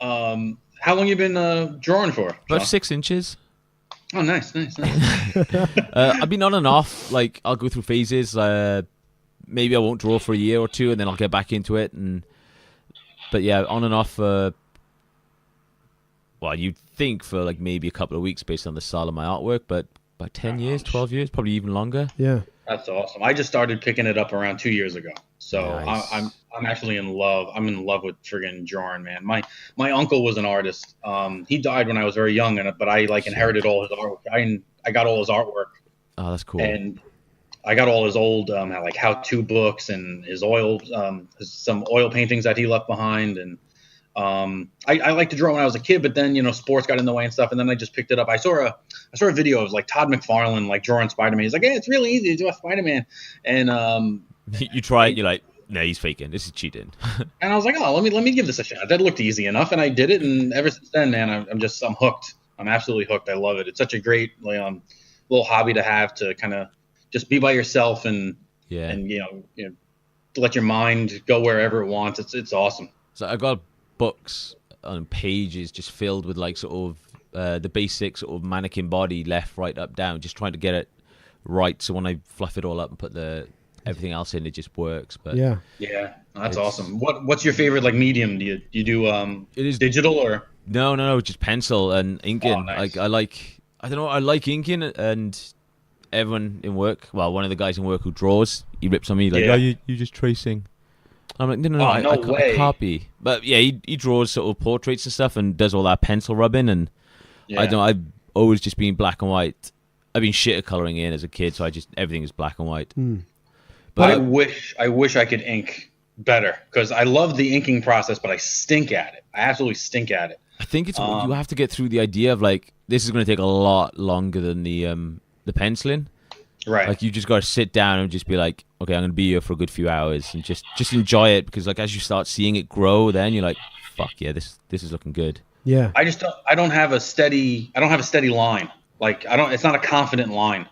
B: How long you been drawing for?
D: About 6 inches.
B: Oh, nice.
D: I've been on and off. Like, I'll go through phases. Maybe I won't draw for a year or two, and then I'll get back into it. But yeah, on and off. Well, you'd think for like maybe a couple of weeks based on the style of my artwork, but about 10 years, 12 years, probably even longer.
A: Yeah.
B: That's awesome. I just started picking it up around 2 years ago. So
D: nice.
B: I'm actually in love. I'm in love with friggin' drawing, man. My uncle was an artist. He died when I was very young, but I inherited all his artwork. I got all his artwork.
D: Oh, that's cool.
B: And I got all his old how-to books and his some oil paintings that he left behind. And I liked to draw when I was a kid, but then sports got in the way and stuff. And then I just picked it up. I saw a video of like Todd McFarlane like drawing Spider-Man. He's like, hey, it's really easy to draw Spider-Man. And
D: you try it, you're like, nah, he's faking. This is cheating.
B: And I was like, oh, let me give this a shot. That looked easy enough, and I did it. And ever since then, man, I'm hooked. I'm absolutely hooked. I love it. It's such a great little hobby to have, to kind of just be by yourself and let your mind go wherever it wants. It's awesome.
D: So I got books on pages just filled with like sort of the basic sort of mannequin body, left, right, up, down, just trying to get it right. So when I fluff it all up and put everything else in, it just works. But
B: yeah, that's awesome. What's your favorite like medium? Do you do it is digital or?
D: No, just pencil and inking.
B: Oh, nice.
D: I like inking, and everyone in work, well, one of the guys in work who draws, he rips on me like,
B: Yeah.
D: oh, you're just tracing. I'm like, no,
B: Oh,
D: I
B: way.
D: can't be. But yeah, he draws sort of portraits and stuff and does all that pencil rubbing, and I've always just been black and white. I've been shit at coloring in as a kid, so everything is black and white.
B: But I wish I could ink better, because I love the inking process, but I stink at it. I absolutely stink at it.
D: I think it's you have to get through the idea of like, this is going to take a lot longer than the penciling.
B: Right.
D: Like, you just got to sit down and just be like, okay, I'm going to be here for a good few hours and just enjoy it, because like, as you start seeing it grow, then you're like, fuck yeah, this is looking good.
A: Yeah.
B: I don't have a steady line. Like, it's not a confident line.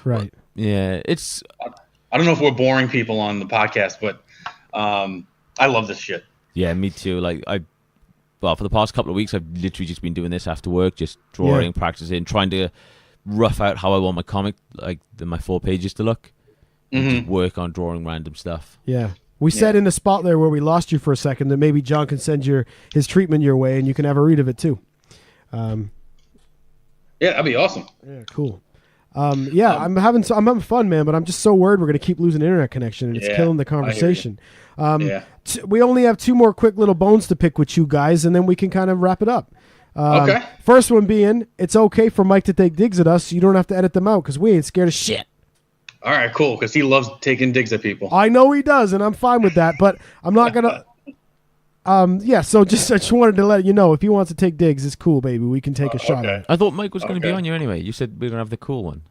A: Right.
D: Yeah,
B: I don't know if we're boring people on the podcast, but I love this shit.
D: yeah, me too. Like, for the past couple of weeks, I've literally just been doing this after work, just drawing, practicing, trying to rough out how I want my comic, like my 4 pages to look, and just work on drawing random stuff.
A: Yeah. We said in the spot there where we lost you for a second that maybe John can send his treatment your way and you can have a read of it too.
B: Yeah, that'd be awesome.
A: Yeah, cool. I'm having fun, man, but I'm just so worried we're going to keep losing internet connection and it's killing the conversation. We only have 2 more quick little bones to pick with you guys, and then we can kind of wrap it up.
B: Okay.
A: First one being, it's okay for Mike to take digs at us, so you don't have to edit them out because we ain't scared of shit.
B: All right, cool, because he loves taking digs at people.
A: I know he does, and I'm fine with that, but I'm not going to... so I just wanted to let you know, if he wants to take digs, it's cool, baby. We can take a shot at it.
D: I thought Mike was going to be on you anyway. You said we are going to have the cool one.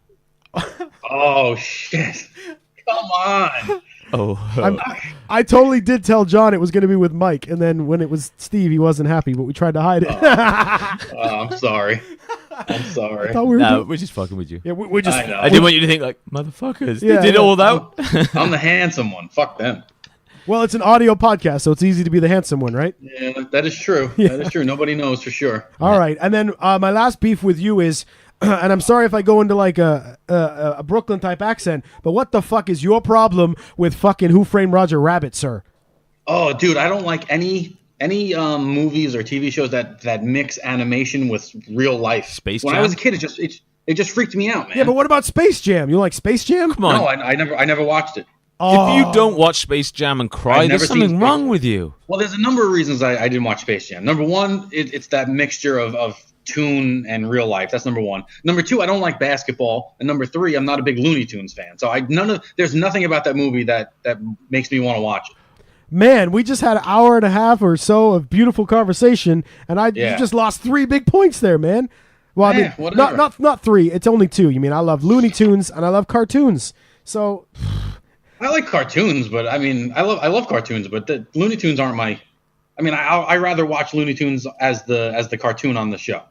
B: Oh, shit. Come on.
A: I totally did tell John it was going to be with Mike, and then when it was Steve, he wasn't happy, but we tried to hide it.
B: I'm sorry. I'm sorry.
A: I thought we were
D: we're just fucking with you.
A: yeah, we're just...
B: I know.
D: I didn't want you to think like, motherfuckers,
A: Yeah,
D: they did
A: yeah.
D: all that.
B: I'm the handsome one. Fuck them.
A: Well, it's an audio podcast, so it's easy to be the handsome one, right?
B: Yeah, that is true. That is true. Nobody knows for sure.
A: All right, and then my last beef with you is, and I'm sorry if I go into like a Brooklyn type accent, but what the fuck is your problem with fucking Who Framed Roger Rabbit, sir?
B: Oh, dude, I don't like any movies or TV shows that mix animation with real life.
D: Space
B: When I
D: Jam?
B: was a kid, it just freaked me out, man.
A: Yeah, but what about Space Jam? You like Space Jam?
D: Come on.
B: No, I never watched it.
A: Oh,
D: If you don't watch Space Jam and cry,
B: I've
D: there's
B: never seen
D: something
B: Space
D: wrong
B: Jam.
D: with you.
B: Well, there's a number of reasons I didn't watch Space Jam. Number one, it's that mixture of tune and real life. That's number one. Number two, I don't like basketball. And number three, I'm not a big Looney Tunes fan. So there's nothing about that movie that makes me want to watch it.
A: man, we just had an hour and a half or so of beautiful conversation, and you just lost 3 big points there, man. Well, I mean,
B: whatever.
A: not 3. It's only 2. You mean I love Looney Tunes and I love cartoons. So
B: I like cartoons, but I mean, I love cartoons, but the Looney Tunes aren't my. I mean, I rather watch Looney Tunes as the cartoon on the show.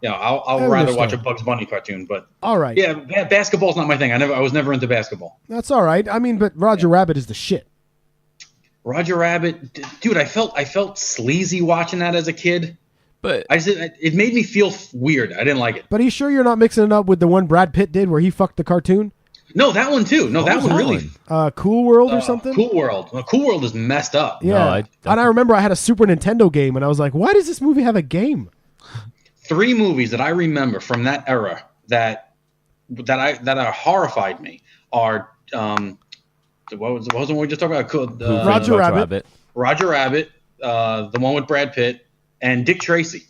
B: You know, I'll rather watch a Bugs Bunny cartoon, but
A: all right,
B: yeah, basketball's not my thing. I was never into basketball.
A: that's all right. I mean, but Roger Rabbit is the shit.
B: Roger Rabbit, dude, I felt sleazy watching that as a kid.
D: But
B: It made me feel weird. I didn't like it.
A: But are you sure you're not mixing it up with the one Brad Pitt did where he fucked the cartoon?
B: No, that one too. No, that
D: was
B: one
D: that
B: really.
D: one?
A: Cool World or something?
B: Cool World. Well, Cool World is messed up.
A: Yeah.
D: No,
A: And I remember I had a Super Nintendo game, and I was like, why does this movie have a game?
B: 3 movies that I remember from that era that horrified me are what was the one we just talked about?
A: Roger Rabbit.
B: Roger Rabbit, the one with Brad Pitt, and Dick Tracy.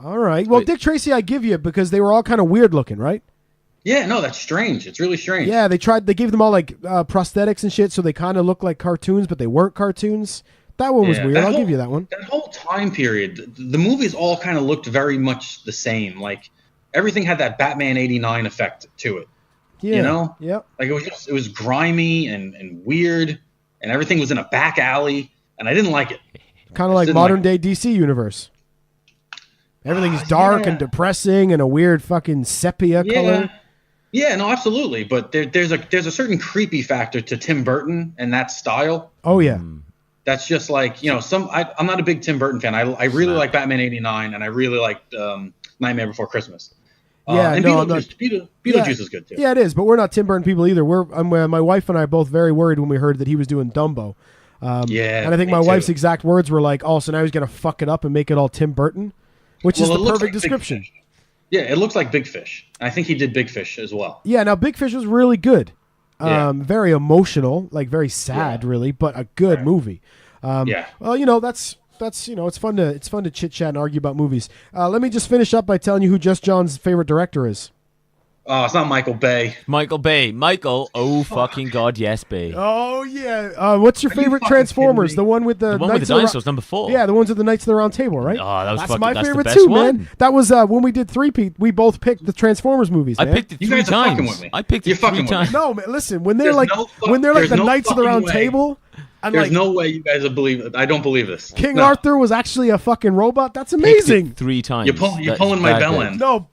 A: All right. Well, Dick Tracy, I give you because they were all kind of weird looking, right?
B: Yeah, no, that's strange. It's really strange.
A: Yeah, they gave them all like prosthetics and shit, so they kind of looked like cartoons, but they weren't cartoons. That one was weird. I'll give you that one.
B: That whole time period, the movies all kind of looked very much the same. Like everything had that Batman '89 effect to it.
A: Yeah.
B: You know?
A: Yep.
B: Like it was grimy and weird, and everything was in a back alley, and I didn't like it.
A: Kind of like modern day DC universe. Everything's dark and depressing and a weird fucking sepia color.
B: Yeah, no, absolutely. But there's a certain creepy factor to Tim Burton and that style.
A: Oh yeah.
B: That's just like, you know, I'm not a big Tim Burton fan. I really like Batman '89, and I really liked Nightmare Before Christmas.
A: Yeah,
B: and
A: no,
B: Beetlejuice is good too.
A: Yeah, it is. But we're not Tim Burton people either. My wife and I are both very worried when we heard that he was doing Dumbo.
B: Yeah,
A: And I think
B: me
A: my wife's
B: too.
A: exact words were like, "Oh, so now he's gonna fuck it up and make it all Tim Burton," which is
B: Well, it
A: the
B: looks
A: perfect
B: like Big
A: description.
B: Fish. Yeah, it looks like Big Fish. I think he did Big Fish as well.
A: Yeah. Now, Big Fish was really good.
B: Yeah.
A: Very emotional, like very sad,
B: Yeah.
A: really, but a good movie.
B: Yeah.
A: Well, that's it's fun to chit chat and argue about movies. Let me just finish up by telling you who Just John's favorite director is.
B: Oh, it's not Michael Bay.
D: Michael Bay. Michael. Oh, fucking God, yes, Bay.
A: Oh yeah. What's your favorite
B: fucking
A: Transformers?
B: kidding me?
A: The one with the
D: The one
A: Knights
D: with the
A: of
D: dinosaurs, number 4.
A: Yeah, the ones with the Knights of the Round Table, right?
D: Oh, that was
A: that's
D: fucking-
A: my
D: that's the
A: favorite
D: best
A: too,
D: one.
A: man. That was when we did three-peat. We both picked the Transformers movies.
D: I
A: Man.
D: picked it
B: You
D: 3
B: guys are fucking
D: times.
B: with me.
D: I picked
B: You're
D: it 3
B: fucking with me.
D: times.
A: No, man, listen. When they're
B: There's
A: like
B: no fuck-
A: when they're like
B: there's
A: the
B: no
A: Knights of the
B: fucking
A: Round
B: way.
A: Table, and
B: There's
A: like
B: no way you guys will believe it. I don't believe this.
A: King
B: No.
A: Arthur was actually a fucking robot. That's
D: Picked
A: amazing.
D: it 3 times.
B: You're
D: That
B: pulling
D: is
B: my
D: that
B: bell
D: good.
B: end.
A: No,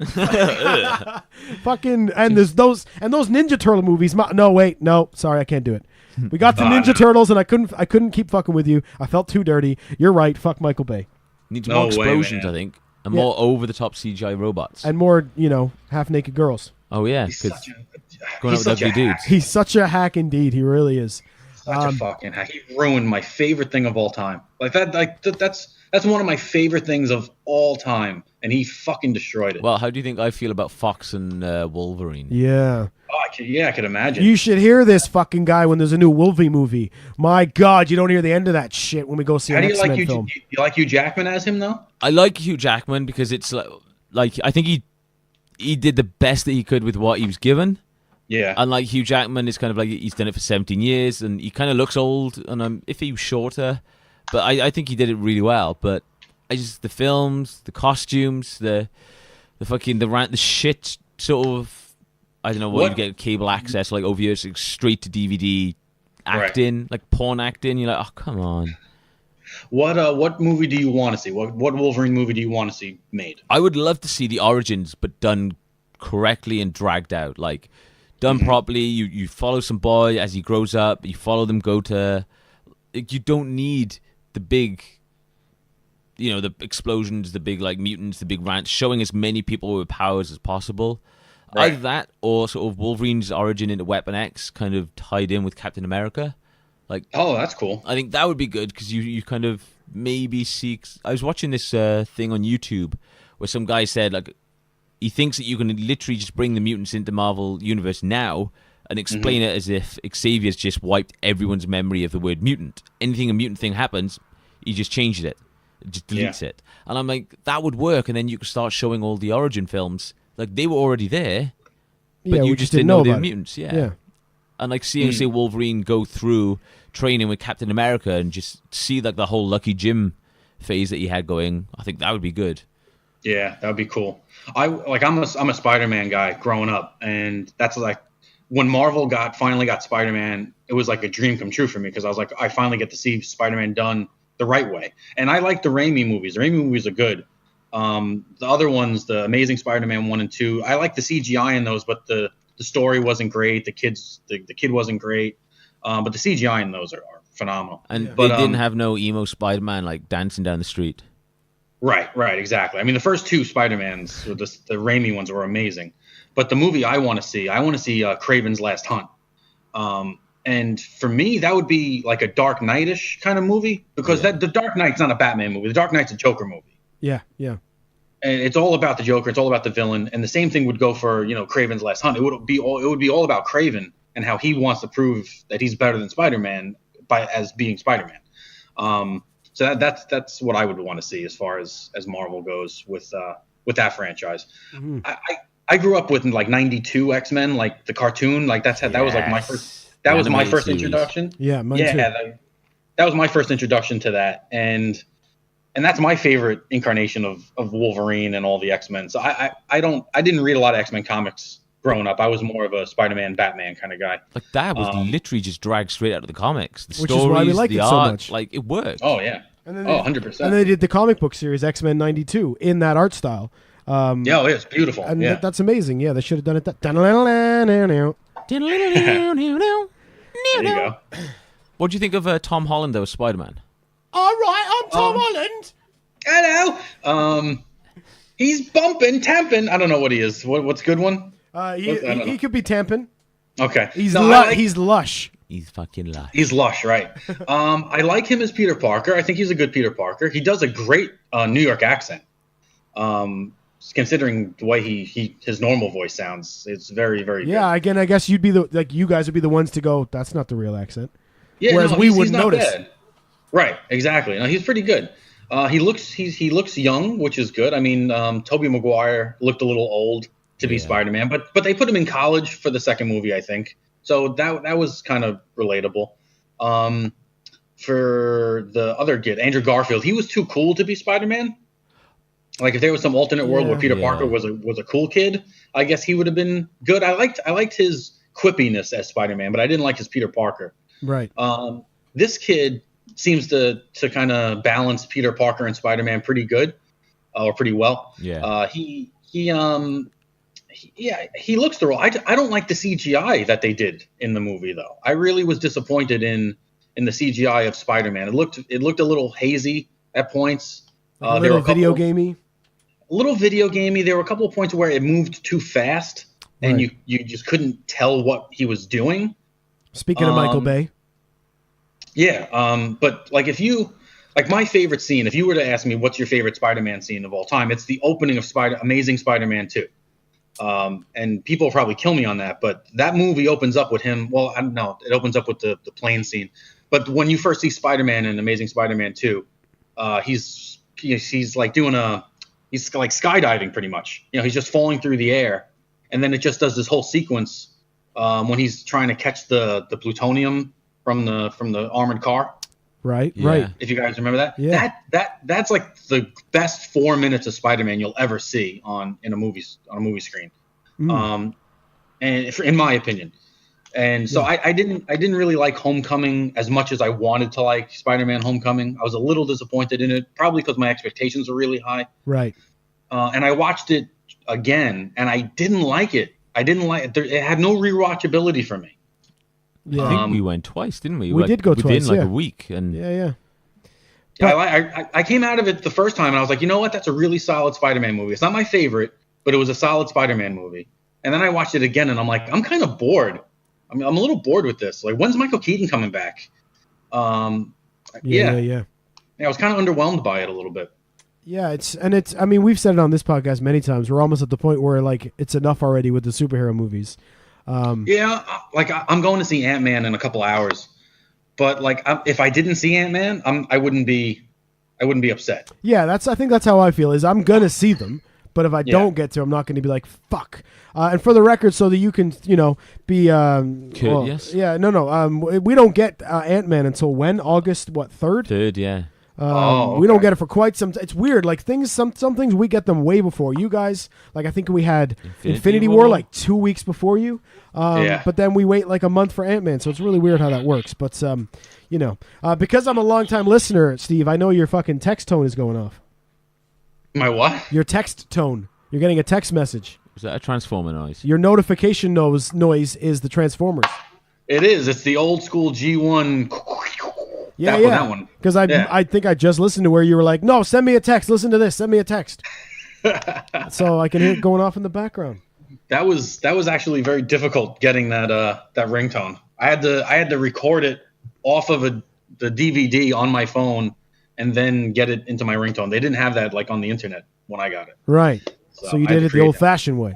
A: fucking, and there's those Ninja Turtle movies. No, wait, no, sorry, I can't do it. We got the Ninja
B: no.
A: Turtles, and I couldn't keep fucking with you. I felt too dirty. You're right. Fuck Michael Bay
D: Needs
B: No
D: more
B: way,
D: explosions,
B: man.
D: I think, and more over-the-top CGI robots.
A: and more, half naked girls.
D: Oh yeah,
B: He's
D: because
B: such a,
D: going
B: he's
D: out with
B: such a
D: ugly
B: hack.
D: dudes.
A: He's such a hack indeed. He really is.
B: Such a fucking hack. He ruined my favorite thing of all time. Like that. Like that's one of my favorite things of all time, and he fucking destroyed it.
D: Well, how do you think I feel about Fox and Wolverine?
A: Yeah.
B: Oh, I could imagine.
A: You should hear this fucking guy when there's a new Wolvie movie. My God, you don't hear the end of that shit when we go see
B: How
A: an
B: do you
A: X-Men
B: like
A: film.
B: you like Hugh Jackman as him though?
D: I like Hugh Jackman because it's like I think he did the best that he could with what he was given.
B: Yeah.
D: And like Hugh Jackman is kind of like he's done it for 17 years and he kind of looks old. And if he was shorter, but I think he did it really well. But the films, the costumes, the shit sort of. I don't know what you get cable access like over here, it's like straight to DVD acting, like porn acting. You're like, oh come on.
B: What movie do you want to see? What Wolverine movie do you want to see made?
D: I would love to see the origins, but done correctly and dragged out. Like done properly. You follow some boy as he grows up. You follow them go to. Like, you don't need the big. The explosions, the big like mutants, the big rants, showing as many people with powers as possible.
B: Right.
D: Either that or sort of Wolverine's origin into Weapon X kind of tied in with Captain America. Like,
B: Oh, that's cool.
D: I think that would be good because you kind of maybe see. I was watching this thing on YouTube where some guy said like he thinks that you can literally just bring the mutants into Marvel Universe now and explain it as if Xavier's just wiped everyone's memory of the word mutant. Anything a mutant thing happens, he just changes it, just deletes it. And I'm like, that would work, and then you could start showing all the origin films. Like they were already there, but
A: Yeah,
D: you
A: we
D: just didn't know
A: know
D: they were
A: about it.
D: mutants.
A: Yeah.
D: And like seeing say Wolverine go through training with Captain America and just see like the whole Lucky Jim phase that he had going, I think that would be good.
B: Yeah, that would be cool. I'm a Spider-Man guy growing up, and that's like when Marvel finally got Spider-Man, it was like a dream come true for me because I was like, I finally get to see Spider-Man done the right way. And I like the Raimi movies. The Raimi movies are good. The other ones, the Amazing Spider-Man 1 and 2, I like the CGI in those, but the story wasn't great. The kid wasn't great. But the CGI in those are phenomenal.
D: And
B: But,
D: they didn't have no emo Spider-Man like dancing down the street.
B: Right, exactly. I mean, the first 2 Spider-Mans, the Raimi ones, were amazing. But the movie I want to see Kraven's Last Hunt. And for me, that would be like a Dark Knight-ish kind of movie because the Dark Knight's not a Batman movie. The Dark Knight's a Joker movie.
A: Yeah.
B: And it's all about the Joker. It's all about the villain. And the same thing would go for Kraven's Last Hunt. It would be all about Kraven and how he wants to prove that he's better than Spider-Man as being Spider-Man. So that's what I would want to see as far as Marvel goes with that franchise.
A: Mm-hmm.
B: I grew up with like '92 X-Men, like the cartoon. Like that was like my first. That
D: The
B: was my
D: animated
B: first
D: series.
B: introduction.
A: Yeah, mine too.
B: That was my first introduction to that, and that's my favorite incarnation of Wolverine and all the X-Men. So I didn't read a lot of X-Men comics growing up. I was more of a Spider-Man, Batman kind of guy.
D: Like that was literally just dragged straight out of the comics. The
A: Which
D: stories,
A: is why we liked
D: the
A: it so
D: art,
A: much.
D: like it worked.
B: Oh yeah.
A: And then
B: 100%.
A: And they did the comic book series X-Men 92 in that art style.
B: Yeah, it's beautiful.
A: And
B: Yeah.
A: that's amazing. Yeah, they should have done it. There
B: There you go.
D: What do you think of Tom Holland though, as Spider-Man?
A: All right, I'm Tom Holland.
B: Hello. He's bumping, tamping. I don't know what he is. What's a good one?
A: He could be Tampin.
B: Okay.
A: He's
B: No, I like-
A: he's lush.
D: He's fucking lush.
B: He's lush, right? I like him as Peter Parker. I think he's a good Peter Parker. He does a great New York accent. Considering the way his normal voice sounds, it's very, very good.
A: Yeah, again, I guess you guys would be the ones to go, that's not the real accent.
B: Yeah,
A: whereas we wouldn't notice.
B: Bad. Right, exactly. No, he's pretty good. He looks young, which is good. I mean, Tobey Maguire looked a little old to be Spider-Man, but they put him in college for the second movie, I think. So that was kind of relatable. For the other kid, Andrew Garfield, he was too cool to be Spider-Man. Like if there was some alternate world where Peter Parker was a cool kid, I guess he would have been good. I liked his quippiness as Spider-Man, but I didn't like his Peter Parker.
A: Right.
B: This kid seems to kind of balance Peter Parker and Spider-Man pretty good, or pretty well.
D: Yeah.
B: He looks the role. I don't like the CGI that they did in the movie though. I really was disappointed in the CGI of Spider-Man. It looked a little hazy at points.
A: A little video gamey.
B: A little video gamey. There were a couple of points where it moved too fast, and you just couldn't tell what he was doing.
A: Speaking of Michael Bay.
B: Yeah, but like my favorite scene, if you were to ask me what's your favorite Spider-Man scene of all time, it's the opening of Amazing Spider-Man 2. And people will probably kill me on that, but that movie opens up with him. Well, I don't know. It opens up with the plane scene. But when you first see Spider-Man in Amazing Spider-Man 2, he's like he's like skydiving pretty much. He's just falling through the air, and then it just does this whole sequence when he's trying to catch the plutonium from the armored car.
A: Right,
D: yeah.
A: right.
B: If you guys remember that,
A: yeah.
B: That's like the best 4 minutes of Spider-Man you'll ever see on a movie screen, and in my opinion. And so I didn't really like Homecoming as much as I wanted to like Spider-Man Homecoming. I was a little disappointed in it, probably because my expectations were really high.
A: Right.
B: And I watched it again, and I didn't like it. It had no rewatchability for me.
A: Yeah.
D: I think we went twice, didn't we?
A: We did go
D: within
A: twice,
D: like a week. And
A: yeah.
B: I came out of it the first time, and I was like, you know what? That's a really solid Spider-Man movie. It's not my favorite, but it was a solid Spider-Man movie. And then I watched it again, and I'm like, I'm kind of bored. I'm a little bored with this. Like, when's Michael Keaton coming back?
A: Yeah.
B: I was kind of underwhelmed by it a little bit.
A: Yeah, I mean, we've said it on this podcast many times. We're almost at the point where like it's enough already with the superhero movies.
B: Like I'm going to see Ant-Man in a couple hours, but like if I didn't see Ant-Man, I wouldn't be upset.
A: Yeah, I think that's how I feel. Is I'm gonna see them, but if I don't get to, I'm not going to be like fuck. And for the record, so that you can be
D: yes.
A: Yeah, no. We don't get Ant-Man until when? August 3rd?
D: 3rd, yeah.
A: We don't get it for quite some. It's weird. Like some things we get them way before you guys. Like I think we had Infinity War like 2 weeks before you. But then we wait like a month for Ant-Man. So it's really weird how that works. But because I'm a longtime listener, Steve, I know your fucking text tone is going off.
B: My what?
A: Your text tone. You're getting a text message.
D: Is that a Transformer noise?
A: Your notification noise is the Transformers.
B: It is. It's the old school G1.
A: Yeah,
B: that one.
A: Because I think I just listened to where you were like, no, send me a text. Listen to this. Send me a text. So I can hear it going off in the background.
B: That was actually very difficult getting that ringtone. I had to record it off of the DVD on my phone and then get it into my ringtone. They didn't have that like on the internet when I got it.
A: Right. So you did it the old-fashioned way.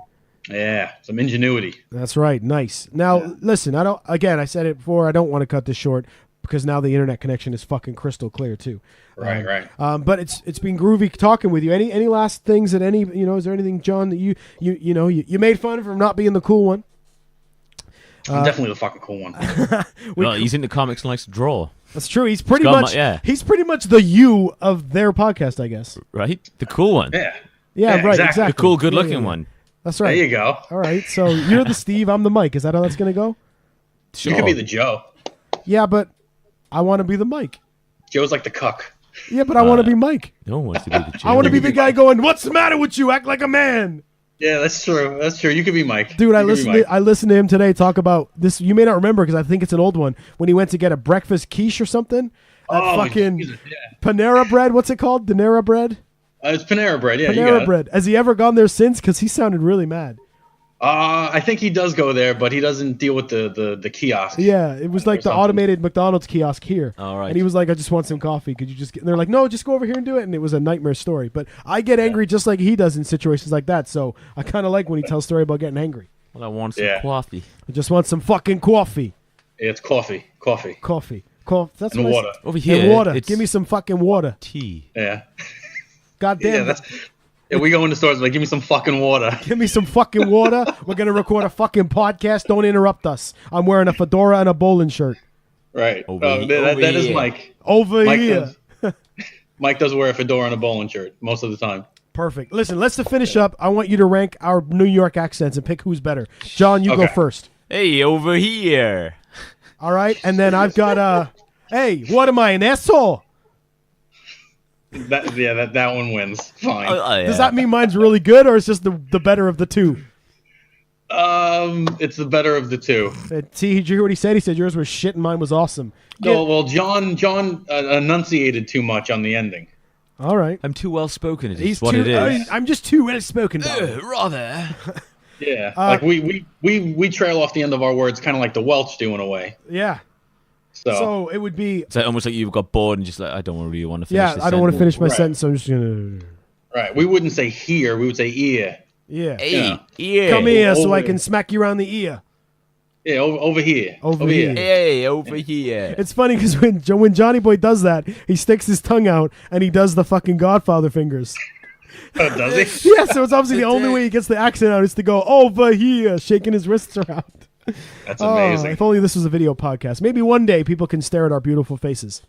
B: Yeah, some ingenuity.
A: That's right. Nice. Now, listen, I said it before, I don't want to cut this short because now the internet connection is fucking crystal clear too.
B: Right.
A: But it's been groovy talking with you. Any last things that is there anything, John, that you made fun of from not being the cool one?
B: I'm definitely the fucking cool one.
D: He's into comics and likes to draw.
A: That's true. He's pretty much he's pretty much the you of their podcast, I guess.
D: Right? The cool one.
A: Yeah, right, exactly.
D: The cool, good-looking one.
A: That's right.
B: There you go.
A: All right, so you're the Steve, I'm the Mike. Is that how that's going to go?
D: Sure.
B: You could be the Joe.
A: Yeah, but I want to be the Mike.
B: Joe's like the cuck.
A: Yeah, but I want to be Mike.
D: No one wants to be the Joe.
A: I want to be the guy going, what's the matter with you? Act like a man.
B: Yeah, that's true. You could be Mike.
A: Dude, I listened to him today talk about this. You may not remember because I think it's an old one. When he went to get a breakfast quiche or something.
B: Jesus,
A: Panera bread. What's it called? Panera bread?
B: It's Panera bread. Yeah,
A: Panera bread. Has he ever gone there since? Because he sounded really mad.
E: I think he does go there, but he doesn't deal with the kiosk.
A: Yeah, it was like the automated McDonald's kiosk here.
D: All right.
A: And he was like, I just want some coffee. Could you just get... And they're like, no, just go over here and do it. And it was a nightmare story. But I get angry just like he does in situations like that. So I kind of like when he tells a story about getting angry.
D: Well, I want some coffee.
A: I just want some fucking coffee.
E: It's coffee.
A: Coffee. That's
E: And
A: what
E: water.
D: Over here,
A: And water.
D: it's
A: Give me some fucking water.
D: tea.
E: Yeah.
A: God damn.
E: Yeah, we go into stores like, give me some fucking water.
A: Give me some fucking water. We're going to record a fucking podcast. Don't interrupt us. I'm wearing a fedora and a bowling shirt.
E: Right.
D: Over
E: That is
D: here.
E: Mike.
A: Over
E: Mike
A: here.
E: Mike does wear a fedora and a bowling shirt most of the time.
A: Perfect. Listen, let's finish up. I want you to rank our New York accents and pick who's better. John, you go
E: Okay.
A: first.
D: Hey, over here.
A: All right. And then I've got, hey, what am I, an asshole?
E: That one wins. Fine.
A: Does that mean mine's really good, or is just the better of the two?
E: It's the better of the two.
A: See, did you hear what he said? He said yours was shit and mine was awesome.
E: No, well, John enunciated too much on the ending.
A: All right.
D: I'm too well spoken. It
A: He's
D: is what
A: too,
D: it is.
A: I'm just too well spoken about it.
D: Rather.
E: Yeah, like we trail off the end of our words, kind of like the Welsh do in a way.
A: Yeah. So it would be.
D: It's like almost like you've got bored and just like, I don't really want to finish
A: Yeah,
D: this
A: I don't want to
D: sentence.
A: finish my
E: Right.
A: sentence, so I'm just gonna.
E: Right. We wouldn't say here. We would say ear.
A: Yeah.
D: Hey, yeah.
A: Come here, so
E: over
A: I
E: here.
A: can smack you around the ear.
E: Yeah, over here.
A: Over here.
D: Hey, over here.
A: It's funny because when Johnny Boy does that, he sticks his tongue out and he does the fucking Godfather fingers.
E: Oh, does he?
A: Yeah, so it's obviously the only way he gets the accent out is to go over here, shaking his wrists around.
E: That's amazing.
A: If only this was a video podcast. Maybe one day people can stare at our beautiful faces.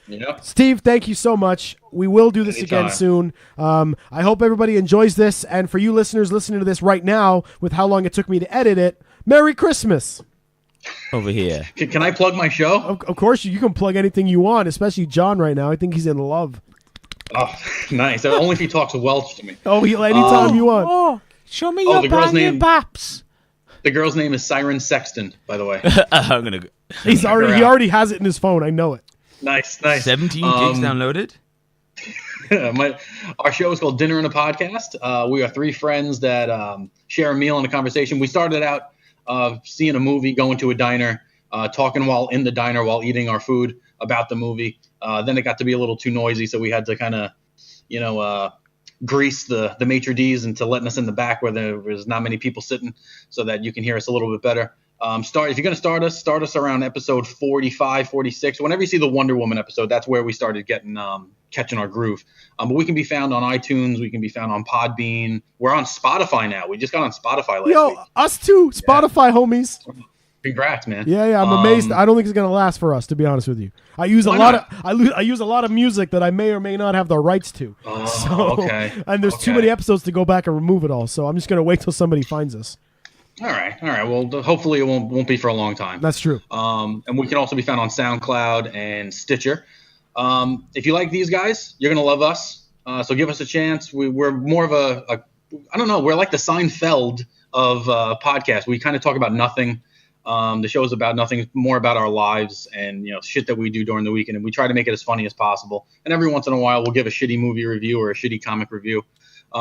E: Yeah.
A: Steve, thank you so much. We will do this again soon. I hope everybody enjoys this. And for you listeners listening to this right now, with how long it took me to edit it, Merry Christmas.
D: Over here.
E: Can I plug my show?
A: Of course, you can plug anything you want, especially John right now. I think he's in love.
E: Oh, nice. Only if he talks Welsh to me.
A: Oh, anytime you want.
D: Oh, show me
E: the girl's name.
D: baps.
E: The girl's name is Siren Sexton, by the way.
D: I'm gonna go.
A: He already has it in his phone. I know it.
E: Nice.
D: 17 gigs downloaded.
E: Our show is called Dinner and a Podcast. We are three friends that share a meal and a conversation. We started out seeing a movie, going to a diner, talking while in the diner while eating our food about the movie. Then it got to be a little too noisy, so we had to kind of, grease the maitre d's into letting us in the back where there was not many people sitting so that you can hear us a little bit better. If you're going to start us around episode 45, 46. Whenever you see the Wonder Woman episode, that's where we started catching our groove. But we can be found on iTunes. We can be found on Podbean. We're on Spotify now. We just got on Spotify last week.
A: Us too. Spotify homies.
E: Congrats, man.
A: Yeah. I'm amazed. I don't think it's gonna last for us, to be honest with you. I use a lot of music that I may or may not have the rights to.
E: Okay.
A: And there's too many episodes to go back and remove it all. So I'm just gonna wait till somebody finds us.
E: All right. Well, hopefully it won't be for a long time.
A: That's true.
E: And we can also be found on SoundCloud and Stitcher. If you like these guys, you're gonna love us. So give us a chance. We're more of a I don't know. We're like the Seinfeld of podcasts. We kind of talk about nothing. The show is about nothing, more about our lives and shit that we do during the weekend, and we try to make it as funny as possible. And every once in a while, we'll give a shitty movie review or a shitty comic review.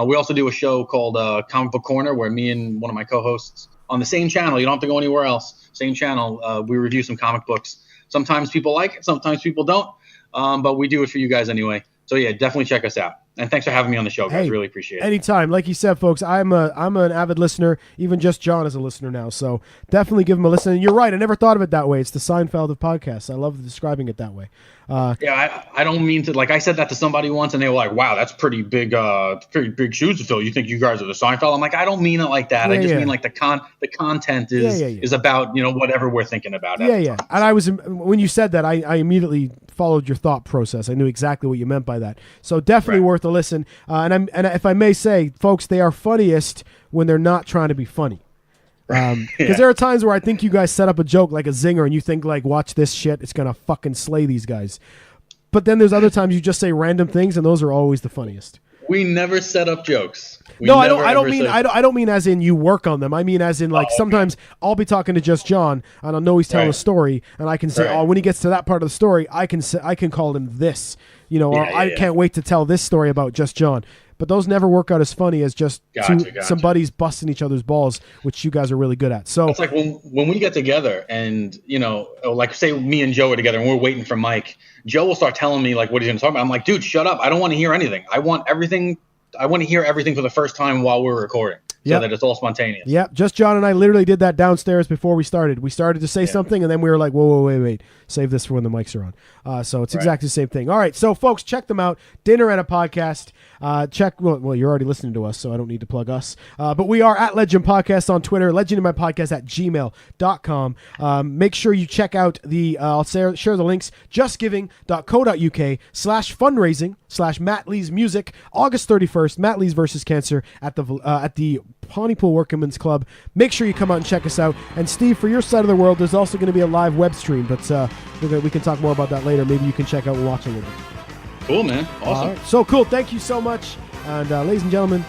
E: We also do a show called Comic Book Corner, where me and one of my co-hosts on the same channel, you don't have to go anywhere else, same channel, we review some comic books. Sometimes people like it, sometimes people don't, but we do it for you guys anyway. So yeah, definitely check us out. And thanks for having me on the show, guys.
A: Hey,
E: really appreciate it.
A: Anytime. Like you said, folks, I'm an avid listener. Even Just John is a listener now. So definitely give him a listen. And you're right. I never thought of it that way. It's the Seinfeld of podcasts. I love describing it that way.
E: Yeah, I don't mean to, like, I said that to somebody once and they were like, wow, that's pretty big shoes to fill. You think you guys are the Seinfeld? I'm like, I don't mean it like that. I just mean like the content is about, whatever we're thinking about.
A: Yeah. And when you said that, I immediately followed your thought process. I knew exactly what you meant by that. So definitely worth a listen. And if I may say, folks, they are funniest when they're not trying to be funny. Because there are times where I think you guys set up a joke like a zinger and you think like, watch this shit, it's gonna fucking slay these guys. But then there's other times you just say random things and those are always the funniest.
E: We never set up jokes.
A: I don't mean as in you work on them. I mean as in sometimes I'll be talking to Just John and I'll know he's telling a story and I can say, when he gets to that part of the story, I can call him this. I can't wait to tell this story about Just John. but those never work out as funny as just
B: Gotcha.
A: some buddies busting each other's balls, which you guys are really good at. So
B: it's like when we get together and, like say me and Joe are together and we're waiting for Mike, Joe will start telling me like what he's going to talk about. I'm like, dude, shut up. I don't want to hear anything. I want to hear everything for the first time while we're recording. So that it's all spontaneous.
A: Yeah, just John and I literally did that downstairs before we started. We started to say something, and then we were like, whoa, wait. Save this for when the mics are on. So it's exactly the same thing. All right, so folks, check them out. Dinner and a Podcast. Well, you're already listening to us, so I don't need to plug us. But we are at Legend Podcast on Twitter, legendinmypodcast at gmail.com. Make sure you check out I'll share the links, justgiving.co.uk/fundraising/MattLees Music, August 31st, MattLees versus Cancer at the Pontypool Workmen's Club. Make sure you come out and check us out. And Steve, for your side of the world, there's also going to be a live web stream, but we can talk more about that later. Maybe you can check out and watch a little bit.
B: Cool, man. Awesome.
A: So cool. Thank you so much. And ladies and gentlemen,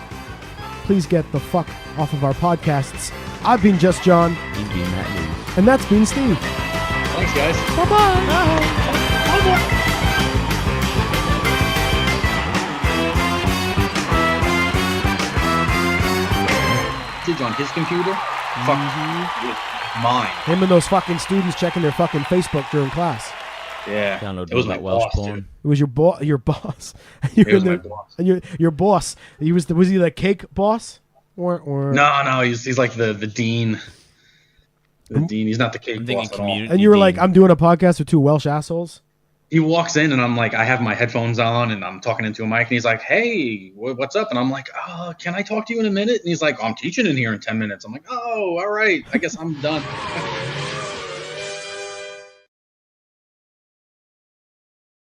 A: please get the fuck off of our podcasts. I've been Just John.
D: He's been MattLees.
A: And that's been Steve.
B: Thanks, guys.
A: Bye-bye.
B: On his computer, fuck mine.
A: Him and those fucking students checking their fucking Facebook during class.
B: Yeah,
D: Download
B: it was
D: that
B: my
D: Welsh
B: boss,
D: porn.
B: dude.
A: It was your boss.
B: It was my boss.
A: And your boss. Was he the cake boss? Or
B: No, he's like the dean. The dean. He's not the cake
D: I'm
B: boss
D: thinking
B: at all.
D: community.
A: And you were like,
D: dean.
A: I'm doing a podcast with two Welsh assholes.
B: He walks in and I'm like, I have my headphones on and I'm talking into a mic and he's like, hey, what's up? And I'm like, oh, can I talk to you in a minute? And he's like, I'm teaching in here in 10 minutes. I'm like, oh, all right. I guess I'm done.